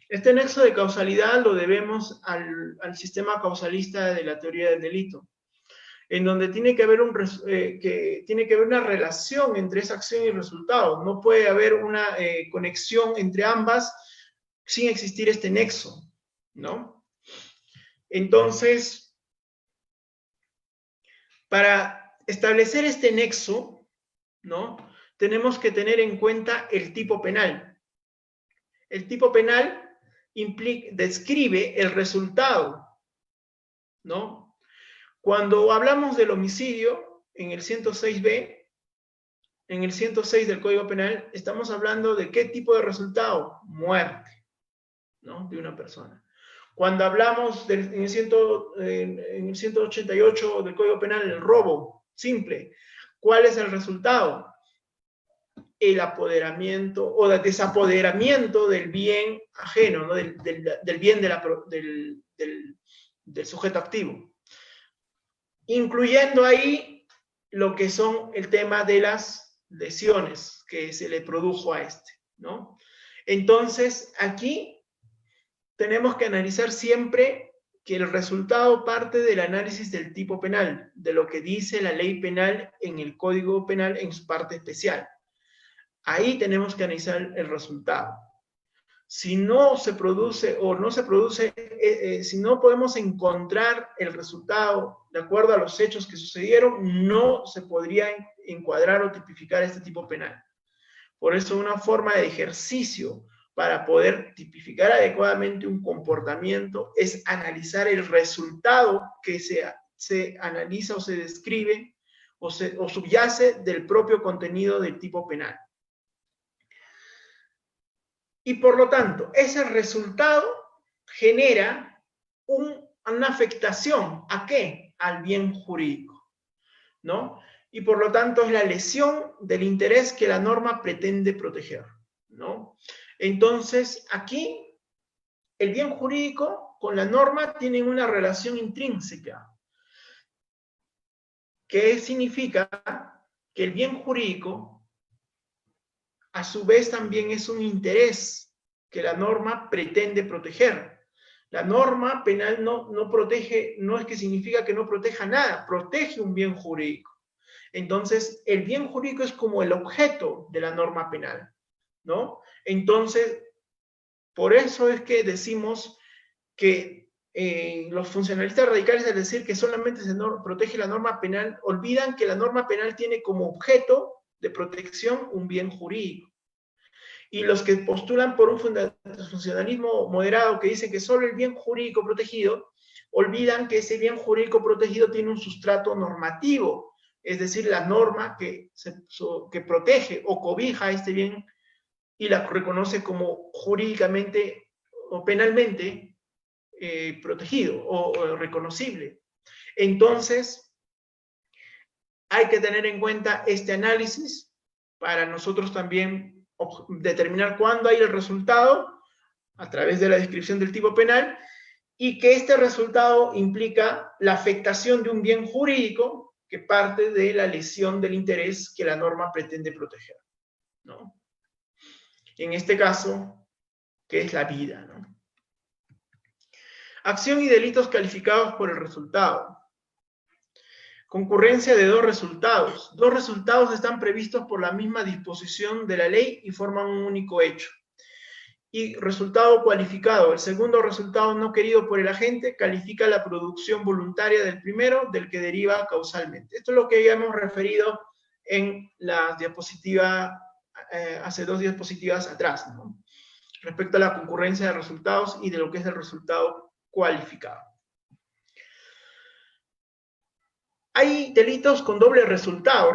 Este nexo de causalidad lo debemos al sistema causalista de la teoría del delito. en donde tiene que haber una relación entre esa acción y el resultado. No puede haber una conexión entre ambas sin existir este nexo, ¿no? Entonces, para establecer este nexo, ¿no?, tenemos que tener en cuenta el tipo penal. El tipo penal describe el resultado, ¿no? Cuando hablamos del homicidio, en el 106B, en el 106 del Código Penal, estamos hablando de qué tipo de resultado: muerte, ¿no?, de una persona. Cuando hablamos en el 188 del Código Penal, el robo simple, ¿cuál es el resultado? El apoderamiento o el desapoderamiento del bien ajeno, ¿no?, del bien del sujeto activo, incluyendo ahí lo que son el tema de las lesiones que se le produjo a este, ¿no? Entonces, aquí tenemos que analizar siempre que el resultado parte del análisis del tipo penal, de lo que dice la ley penal en el Código Penal en su parte especial. Ahí tenemos que analizar el resultado. Si no se produce o no se produce, si no podemos encontrar el resultado de acuerdo a los hechos que sucedieron, no se podría encuadrar o tipificar este tipo penal. Por eso una forma de ejercicio para poder tipificar adecuadamente un comportamiento es analizar el resultado que se analiza o se describe o subyace del propio contenido del tipo penal. Y por lo tanto, ese resultado genera una afectación. ¿A qué? Al bien jurídico, ¿no? Y por lo tanto es la lesión del interés que la norma pretende proteger, ¿no? Entonces, aquí, el bien jurídico con la norma tienen una relación intrínseca. ¿Qué significa? Que el bien jurídico a su vez también es un interés que la norma pretende proteger. La norma penal no protege, no es que significa que no proteja nada, protege un bien jurídico. Entonces, el bien jurídico es como el objeto de la norma penal, ¿no? Entonces, por eso es que decimos que los funcionalistas radicales, al decir que solamente se protege la norma penal, olvidan que la norma penal tiene como objeto de protección un bien jurídico. Y los que postulan por un funcionalismo moderado que dicen que solo el bien jurídico protegido, olvidan que ese bien jurídico protegido tiene un sustrato normativo, es decir, la norma que protege o cobija este bien y la reconoce como jurídicamente o penalmente protegido o reconocible. Entonces, hay que tener en cuenta este análisis para nosotros también determinar cuándo hay el resultado a través de la descripción del tipo penal y que este resultado implica la afectación de un bien jurídico que parte de la lesión del interés que la norma pretende proteger, ¿no? En este caso, que es la vida, ¿no? Acción y delitos calificados por el resultado. Concurrencia de dos resultados. Dos resultados están previstos por la misma disposición de la ley y forman un único hecho. Y resultado cualificado. El segundo resultado no querido por el agente califica la producción voluntaria del primero, del que deriva causalmente. Esto es lo que ya hemos referido en la diapositiva, hace 2 diapositivas atrás, ¿no?, respecto a la concurrencia de resultados y de lo que es el resultado cualificado. Hay delitos con doble resultado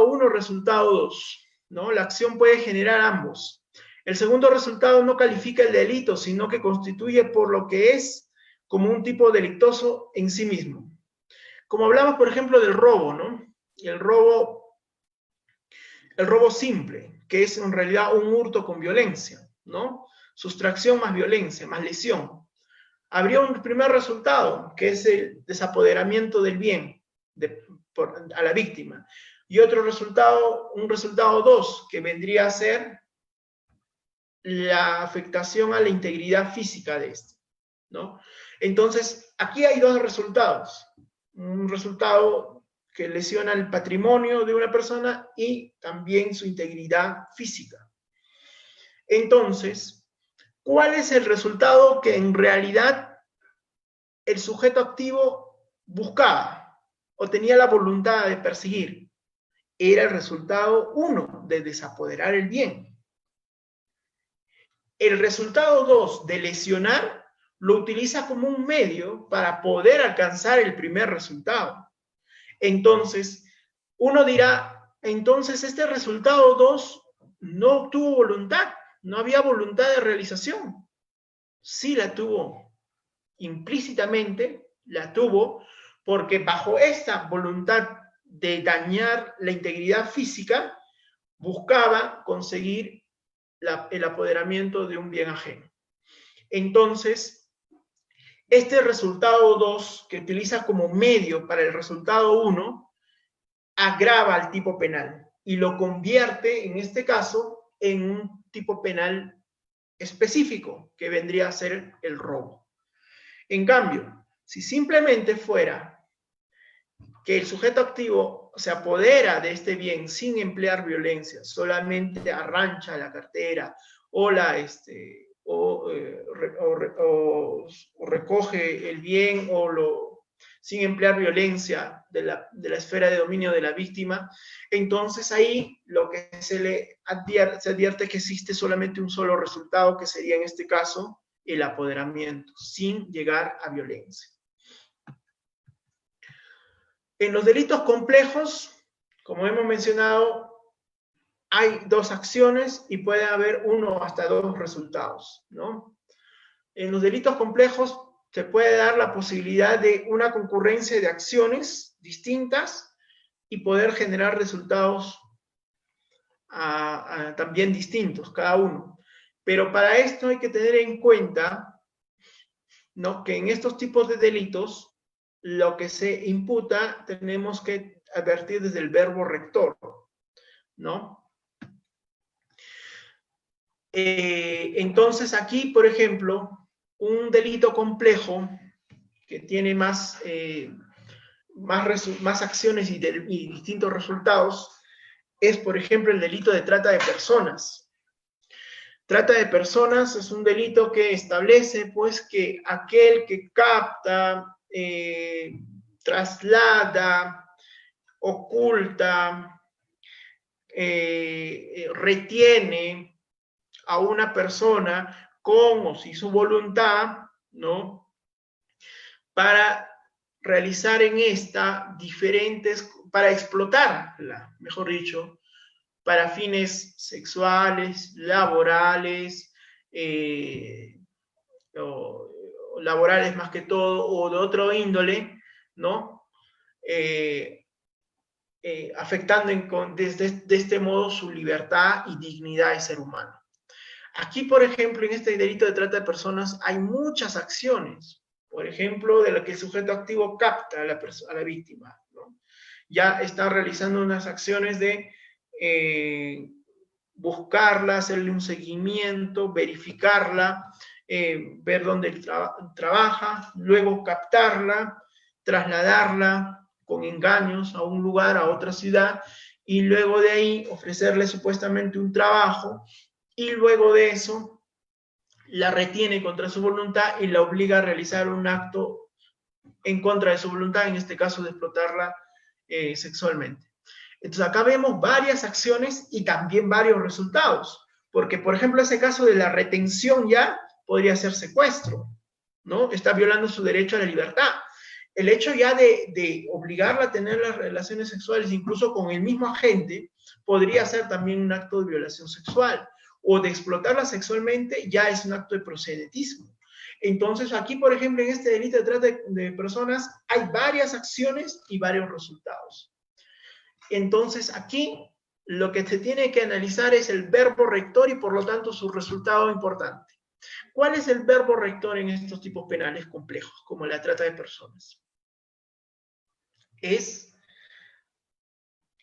1, resultado 2, ¿no? La acción puede generar ambos. El segundo resultado no califica el delito, sino que constituye por lo que es como un tipo delictoso en sí mismo. Como hablamos, por ejemplo, del robo, ¿no? El robo simple, que es en realidad un hurto con violencia, ¿no? Sustracción más violencia, más lesión. Habría un primer resultado, que es el desapoderamiento del bien a la víctima. Y otro resultado, un resultado 2, que vendría a ser la afectación a la integridad física de este, ¿no? Entonces, aquí hay dos resultados. un resultado que lesiona el patrimonio de una persona y también su integridad física. Entonces, ¿cuál es el resultado que en realidad el sujeto activo buscaba o tenía la voluntad de perseguir? Era el resultado 1, de desapoderar el bien. El resultado 2, de lesionar, lo utiliza como un medio para poder alcanzar el primer resultado. Entonces, uno dirá, entonces este resultado 2 no obtuvo voluntad, no había voluntad de realización. Sí la tuvo, implícitamente la tuvo, porque bajo esta voluntad de dañar la integridad física, buscaba conseguir el apoderamiento de un bien ajeno. Entonces, este resultado 2, que utiliza como medio para el resultado 1, agrava al tipo penal y lo convierte, en este caso, en un tipo penal específico, que vendría a ser el robo. En cambio, si simplemente fuera que el sujeto activo se apodera de este bien sin emplear violencia, solamente arrancha la cartera o recoge el bien sin emplear violencia de la esfera de dominio de la víctima, entonces ahí lo que se advierte que existe solamente un solo resultado, que sería en este caso el apoderamiento, sin llegar a violencia. En los delitos complejos, como hemos mencionado, hay 2 acciones y puede haber 1 hasta 2 resultados, ¿no? En los delitos complejos se puede dar la posibilidad de una concurrencia de acciones distintas y poder generar resultados también distintos, cada uno. Pero para esto hay que tener en cuenta, ¿no?, que en estos tipos de delitos, lo que se imputa tenemos que advertir desde el verbo rector, ¿no? Entonces aquí, por ejemplo, un delito complejo que tiene más acciones y distintos resultados es, por ejemplo, el delito de trata de personas. Trata de personas es un delito que establece, pues, que aquel que capta, traslada, oculta, retiene a una persona con o sin su voluntad, ¿no?, para realizar en esta para explotarla, mejor dicho, para fines sexuales, laborales, o laborales más que todo, o de otro índole, ¿no? Afectando de este modo su libertad y dignidad de ser humano. Aquí, por ejemplo, en este delito de trata de personas hay muchas acciones. Por ejemplo, de la que el sujeto activo capta a la víctima, ¿no? Ya está realizando unas acciones de buscarla, hacerle un seguimiento, verificarla, ver dónde trabaja, luego captarla, trasladarla con engaños a un lugar, a otra ciudad, y luego de ahí ofrecerle supuestamente un trabajo, y luego de eso la retiene contra su voluntad y la obliga a realizar un acto en contra de su voluntad, en este caso de explotarla sexualmente. Entonces acá vemos varias acciones y también varios resultados, porque por ejemplo ese caso de la retención ya podría ser secuestro, ¿no? Está violando su derecho a la libertad. El hecho ya de obligarla a tener las relaciones sexuales incluso con el mismo agente podría ser también un acto de violación sexual, o de explotarla sexualmente ya es un acto de proxenetismo. Entonces aquí, por ejemplo, en este delito de trata de personas hay varias acciones y varios resultados. Entonces aquí lo que se tiene que analizar es el verbo rector y por lo tanto su resultado importante. ¿Cuál es el verbo rector en estos tipos penales complejos, como la trata de personas? Es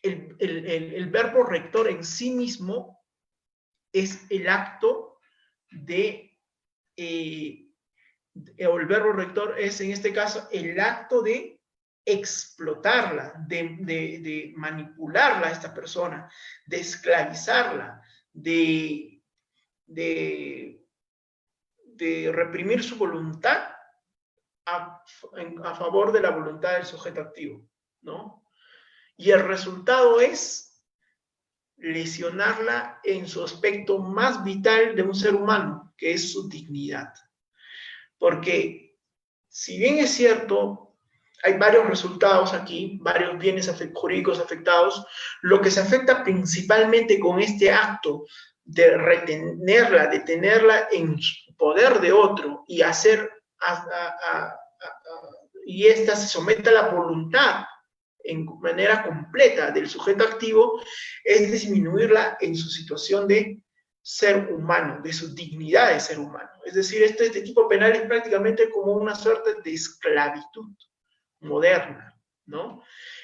el verbo rector en sí mismo, es el acto o el verbo rector es en este caso el acto de explotarla, de manipularla a esta persona, de esclavizarla, de reprimir su voluntad a favor de la voluntad del sujeto activo, ¿no? Y el resultado es lesionarla en su aspecto más vital de un ser humano, que es su dignidad. Porque, si bien es cierto, hay varios resultados aquí, varios bienes jurídicos afectados, lo que se afecta principalmente con este acto de retenerla, de tenerla en poder de otro y hacer y ésta se someta a la voluntad en manera completa del sujeto activo, es disminuirla en su situación de ser humano, de su dignidad de ser humano. Es decir, este tipo penal es prácticamente como una suerte de esclavitud moderna, ¿no?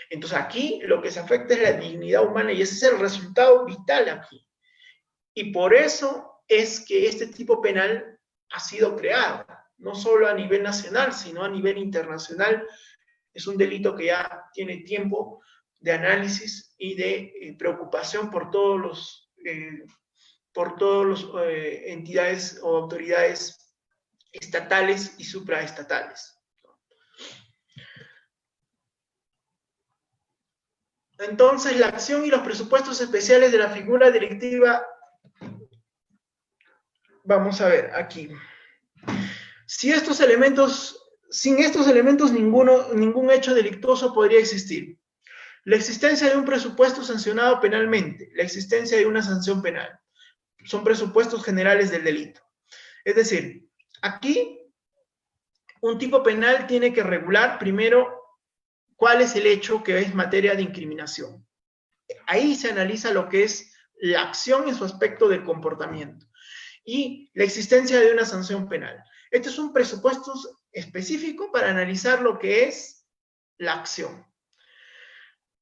Entonces aquí lo que se afecta es la dignidad humana y ese es el resultado vital aquí. Y por eso es que este tipo penal ha sido creado, no solo a nivel nacional, sino a nivel internacional. Es un delito que ya tiene tiempo de análisis y de preocupación por todos los entidades o autoridades estatales y supraestatales. Entonces, la acción y los presupuestos especiales de la figura delictiva, vamos a ver aquí. Sin estos elementos, ningún hecho delictuoso podría existir. La existencia de un presupuesto sancionado penalmente, la existencia de una sanción penal, son presupuestos generales del delito. Es decir, aquí un tipo penal tiene que regular primero cuál es el hecho que es materia de incriminación. Ahí se analiza lo que es la acción en su aspecto del comportamiento y la existencia de una sanción penal. Este es un presupuesto específico para analizar lo que es la acción.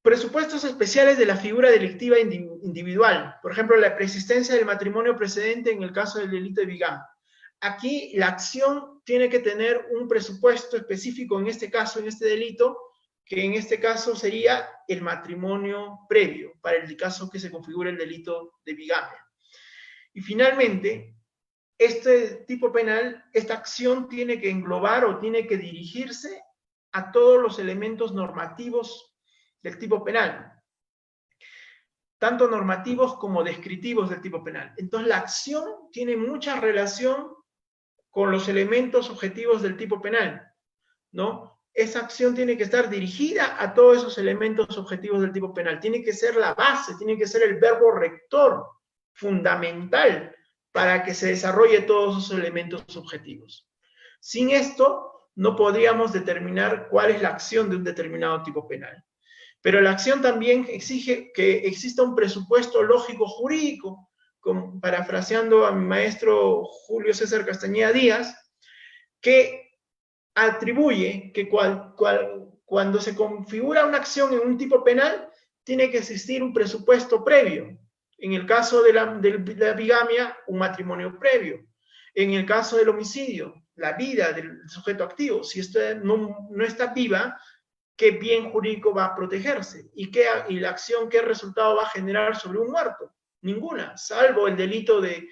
Presupuestos especiales de la figura delictiva individual. Por ejemplo, la preexistencia del matrimonio precedente en el caso del delito de bigamia. Aquí la acción tiene que tener un presupuesto específico en este caso, en este delito, que en este caso sería el matrimonio previo, para el caso que se configure el delito de bigamia. Y finalmente, este tipo penal, esta acción tiene que englobar o tiene que dirigirse a todos los elementos normativos del tipo penal, tanto normativos como descriptivos del tipo penal. Entonces, la acción tiene mucha relación con los elementos objetivos del tipo penal, ¿no? Esa acción tiene que estar dirigida a todos esos elementos objetivos del tipo penal. Tiene que ser la base, tiene que ser el verbo rector fundamental para que se desarrolle todos esos elementos objetivos. Sin esto, no podríamos determinar cuál es la acción de un determinado tipo penal. Pero la acción también exige que exista un presupuesto lógico jurídico, como parafraseando a mi maestro Julio César Castañeda Díaz, que atribuye que cuando se configura una acción en un tipo penal, tiene que existir un presupuesto previo. En el caso de la bigamia, un matrimonio previo. En el caso del homicidio, la vida del sujeto activo. Si esto no está viva, ¿qué bien jurídico va a protegerse? ¿Y la acción, qué resultado va a generar sobre un muerto? Ninguna, salvo el delito de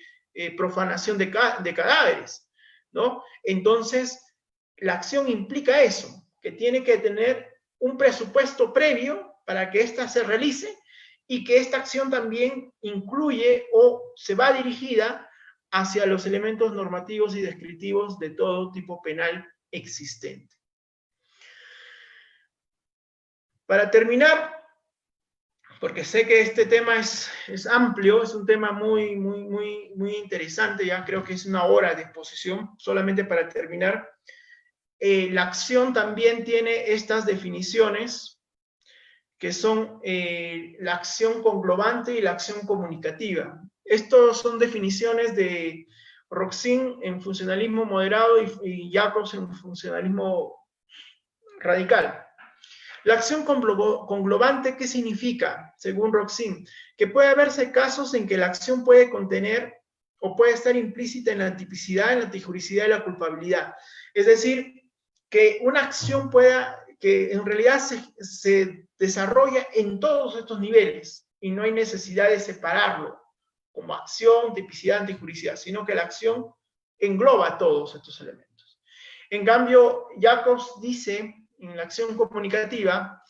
profanación de cadáveres, ¿no? Entonces, la acción implica eso, que tiene que tener un presupuesto previo para que ésta se realice y que esta acción también incluye o se va dirigida hacia los elementos normativos y descriptivos de todo tipo penal existente. Para terminar, porque sé que este tema es amplio, es un tema muy interesante, ya creo que es una hora de exposición, solamente para terminar. La acción también tiene estas definiciones, que son la acción conglobante y la acción comunicativa. Estas son definiciones de Roxin en funcionalismo moderado y Jacobs en funcionalismo radical. La acción conglobante, ¿qué significa? Según Roxin, que puede haberse casos en que la acción puede contener o puede estar implícita en la tipicidad, en la antijuricidad y la culpabilidad. Es decir, que una acción pueda que en realidad se desarrolla en todos estos niveles y no hay necesidad de separarlo como acción, tipicidad, antijuricidad, sino que la acción engloba todos estos elementos. En cambio, Jacobs dice en la acción comunicativa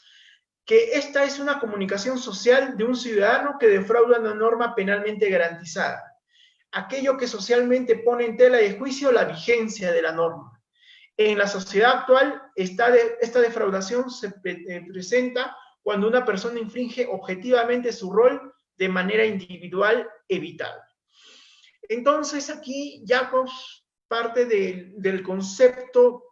que esta es una comunicación social de un ciudadano que defrauda una norma penalmente garantizada, aquello que socialmente pone en tela de juicio la vigencia de la norma. En la sociedad actual, esta defraudación se presenta cuando una persona infringe objetivamente su rol de manera individual evitable. Entonces, aquí Jacobs parte del concepto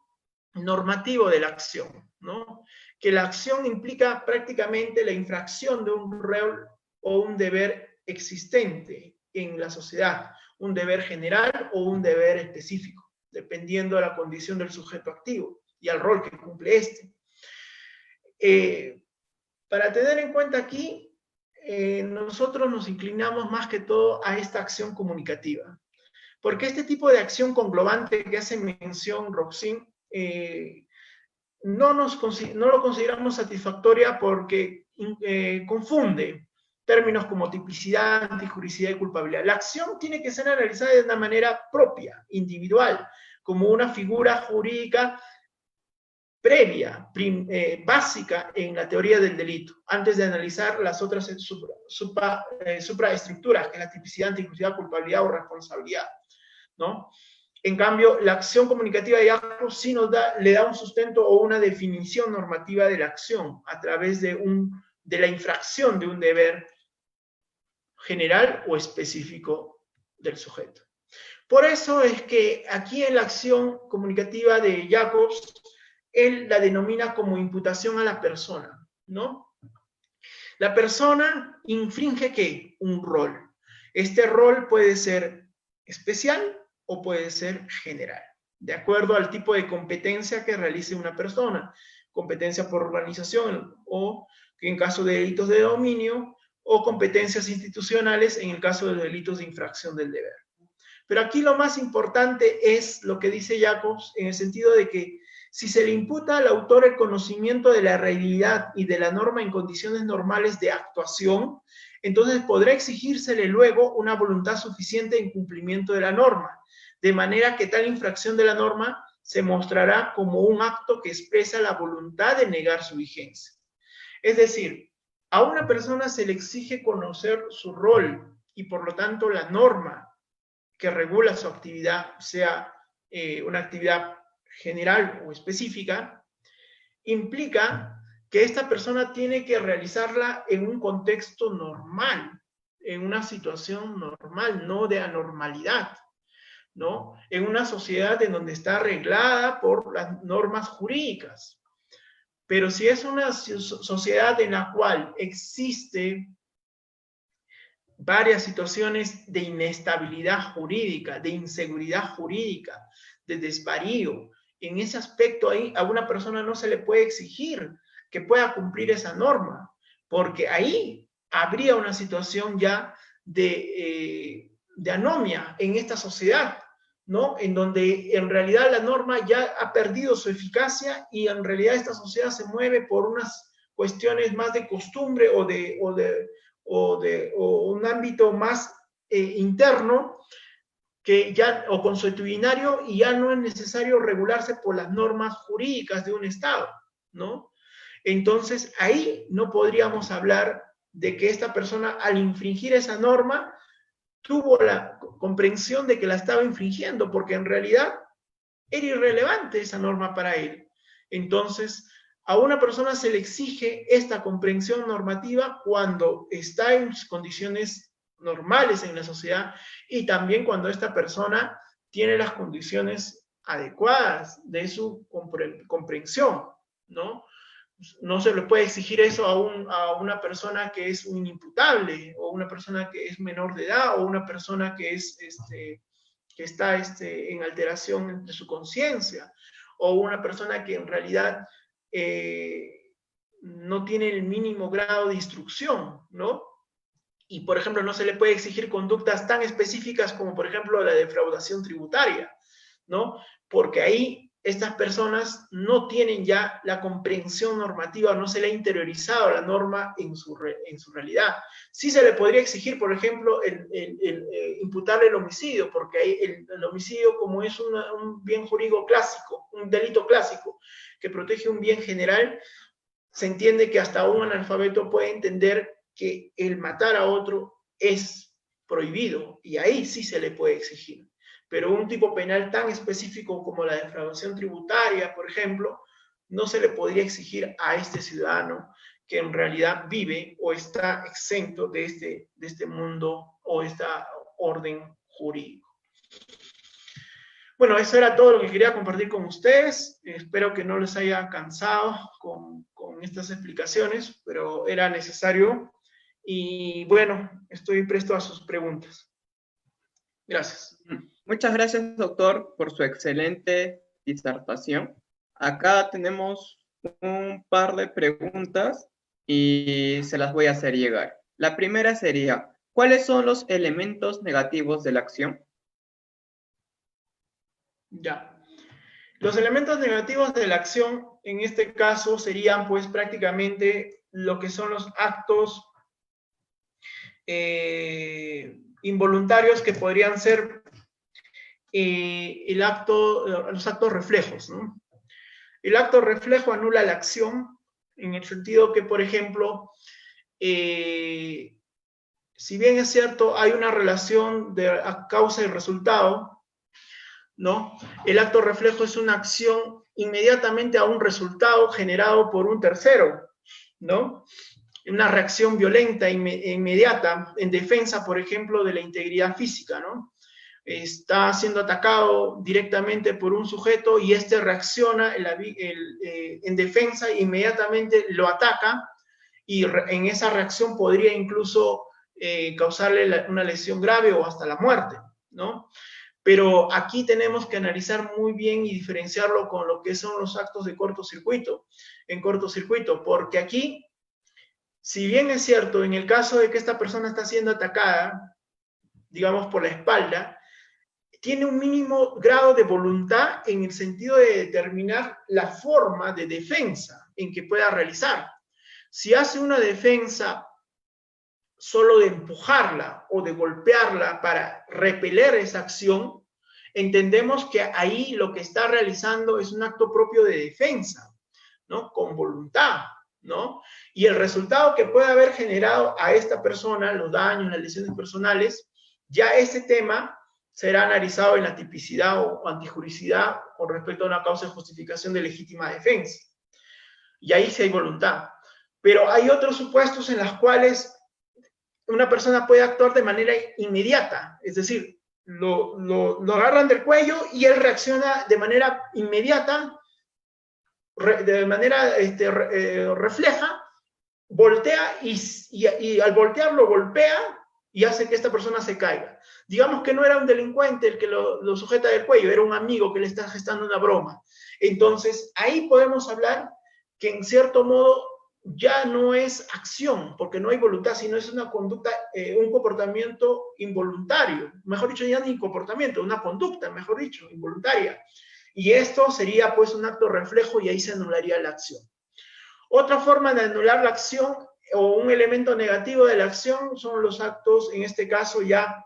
normativo de la acción, ¿no? Que la acción implica prácticamente la infracción de un rol o un deber existente en la sociedad, un deber general o un deber específico, dependiendo de la condición del sujeto activo y al rol que cumple este. Para tener en cuenta aquí, nosotros nos inclinamos más que todo a esta acción comunicativa, porque este tipo de acción conglobante que hace mención Roxin, no lo consideramos satisfactoria porque confunde términos como tipicidad, antijuricidad y culpabilidad. La acción tiene que ser analizada de una manera propia, individual, como una figura jurídica previa, básica en la teoría del delito, antes de analizar las otras supraestructuras, que es la tipicidad, antijuricidad, culpabilidad o responsabilidad, ¿no? En cambio, la acción comunicativa de Jacobs sí le da un sustento o una definición normativa de la acción a través de la infracción de un deber general o específico del sujeto. Por eso es que aquí en la acción comunicativa de Jacobs, él la denomina como imputación a la persona, ¿no? La persona infringe, ¿qué? Un rol. Este rol puede ser especial o puede ser general, de acuerdo al tipo de competencia que realice una persona. Competencia por organización o, en caso de delitos de dominio, o competencias institucionales en el caso de delitos de infracción del deber. Pero aquí lo más importante es lo que dice Jacobs, en el sentido de que si se le imputa al autor el conocimiento de la realidad y de la norma en condiciones normales de actuación, entonces podrá exigírsele luego una voluntad suficiente en cumplimiento de la norma, de manera que tal infracción de la norma se mostrará como un acto que expresa la voluntad de negar su vigencia. Es decir, a una persona se le exige conocer su rol y por lo tanto la norma que regula su actividad, sea una actividad general o específica, implica que esta persona tiene que realizarla en un contexto normal, en una situación normal, no de anormalidad, ¿no? En una sociedad en donde está arreglada por las normas jurídicas. Pero si es una sociedad en la cual existe varias situaciones de inestabilidad jurídica, de inseguridad jurídica, de desvarío, en ese aspecto ahí a una persona no se le puede exigir que pueda cumplir esa norma, porque ahí habría una situación ya de anomia en esta sociedad, ¿no? En donde en realidad la norma ya ha perdido su eficacia y en realidad esta sociedad se mueve por unas cuestiones más de costumbre o un ámbito más interno o consuetudinario, y ya no es necesario regularse por las normas jurídicas de un Estado, ¿no? Entonces, ahí no podríamos hablar de que esta persona, al infringir esa norma, tuvo la comprensión de que la estaba infringiendo, porque en realidad era irrelevante esa norma para él. Entonces, a una persona se le exige esta comprensión normativa cuando está en condiciones normales en la sociedad y también cuando esta persona tiene las condiciones adecuadas de su comprensión, ¿no? No se le puede exigir eso a una persona que es un inimputable, o una persona que es menor de edad, o una persona que está en alteración de su conciencia, o una persona que en realidad no tiene el mínimo grado de instrucción, ¿no? Y, por ejemplo, no se le puede exigir conductas tan específicas como, por ejemplo, la defraudación tributaria, ¿no? Porque ahí estas personas no tienen ya la comprensión normativa, no se le ha interiorizado la norma en su realidad. Sí se le podría exigir, por ejemplo, imputarle el homicidio, porque ahí el homicidio, como es un bien jurídico clásico, un delito clásico, que protege un bien general, se entiende que hasta un analfabeto puede entender que el matar a otro es prohibido, y ahí sí se le puede exigir. Pero un tipo penal tan específico como la defraudación tributaria, por ejemplo, no se le podría exigir a este ciudadano que en realidad vive o está exento de este mundo o esta orden jurídico. Bueno, eso era todo lo que quería compartir con ustedes. Espero que no les haya cansado con estas explicaciones, pero era necesario. Y bueno, estoy presto a sus preguntas. Gracias. Muchas gracias, doctor, por su excelente disertación. Acá tenemos un par de preguntas y se las voy a hacer llegar. La primera sería, ¿cuáles son los elementos negativos de la acción? Ya. Los elementos negativos de la acción, en este caso, serían pues prácticamente lo que son los actos involuntarios que podrían ser los actos reflejos, ¿no? El acto reflejo anula la acción en el sentido que, por ejemplo, si bien es cierto, hay una relación de causa y resultado, ¿no? El acto reflejo es una acción inmediatamente a un resultado generado por un tercero, ¿no? Una reacción violenta inmediata en defensa, por ejemplo, de la integridad física, ¿no? Está siendo atacado directamente por un sujeto y este reacciona en defensa e inmediatamente lo ataca y en esa reacción podría incluso causarle una lesión grave o hasta la muerte, ¿no? Pero aquí tenemos que analizar muy bien y diferenciarlo con lo que son los actos de cortocircuito, porque aquí, si bien es cierto, en el caso de que esta persona está siendo atacada, digamos por la espalda, tiene un mínimo grado de voluntad en el sentido de determinar la forma de defensa en que pueda realizar. Si hace una defensa solo de empujarla o de golpearla para repeler esa acción, entendemos que ahí lo que está realizando es un acto propio de defensa, ¿no? Con voluntad, ¿no? Y el resultado que puede haber generado a esta persona, los daños, las lesiones personales, ya ese tema será analizado en la tipicidad o antijuricidad con respecto a una causa de justificación de legítima defensa. Y ahí sí hay voluntad. Pero hay otros supuestos en los cuales una persona puede actuar de manera inmediata, es decir, lo agarran del cuello y él reacciona de manera inmediata, de manera refleja, voltea y al voltear lo golpea y hace que esta persona se caiga. Digamos que no era un delincuente el que lo sujeta del cuello, era un amigo que le está gestando una broma. Entonces, ahí podemos hablar que en cierto modo ya no es acción, porque no hay voluntad, sino es una conducta, un comportamiento involuntario. Mejor dicho, ya ni comportamiento, una conducta, mejor dicho, involuntaria. Y esto sería pues un acto reflejo y ahí se anularía la acción. Otra forma de anular la acción o un elemento negativo de la acción son los actos, en este caso ya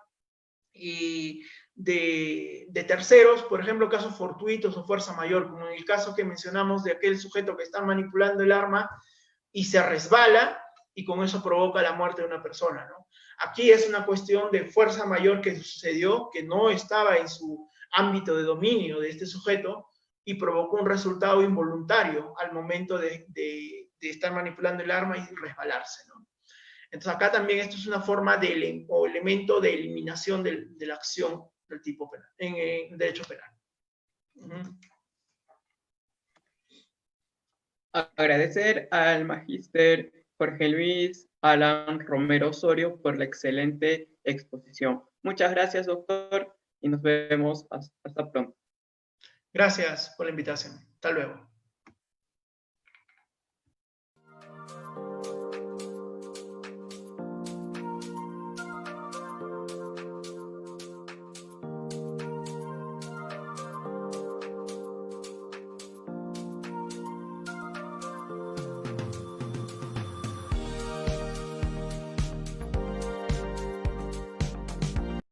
de terceros, por ejemplo, casos fortuitos o fuerza mayor, como en el caso que mencionamos de aquel sujeto que está manipulando el arma y se resbala y con eso provoca la muerte de una persona, ¿no? Aquí es una cuestión de fuerza mayor que sucedió, que no estaba en su ámbito de dominio de este sujeto y provocó un resultado involuntario al momento de estar manipulando el arma y resbalarse, ¿no? Entonces acá también esto es una forma de o elemento de eliminación de la acción del tipo penal, en derecho penal. Agradecer al magíster Jorge Luis Alan Romero Osorio por la excelente exposición. Muchas gracias, doctor, y nos vemos hasta pronto. Gracias por la invitación. Hasta luego.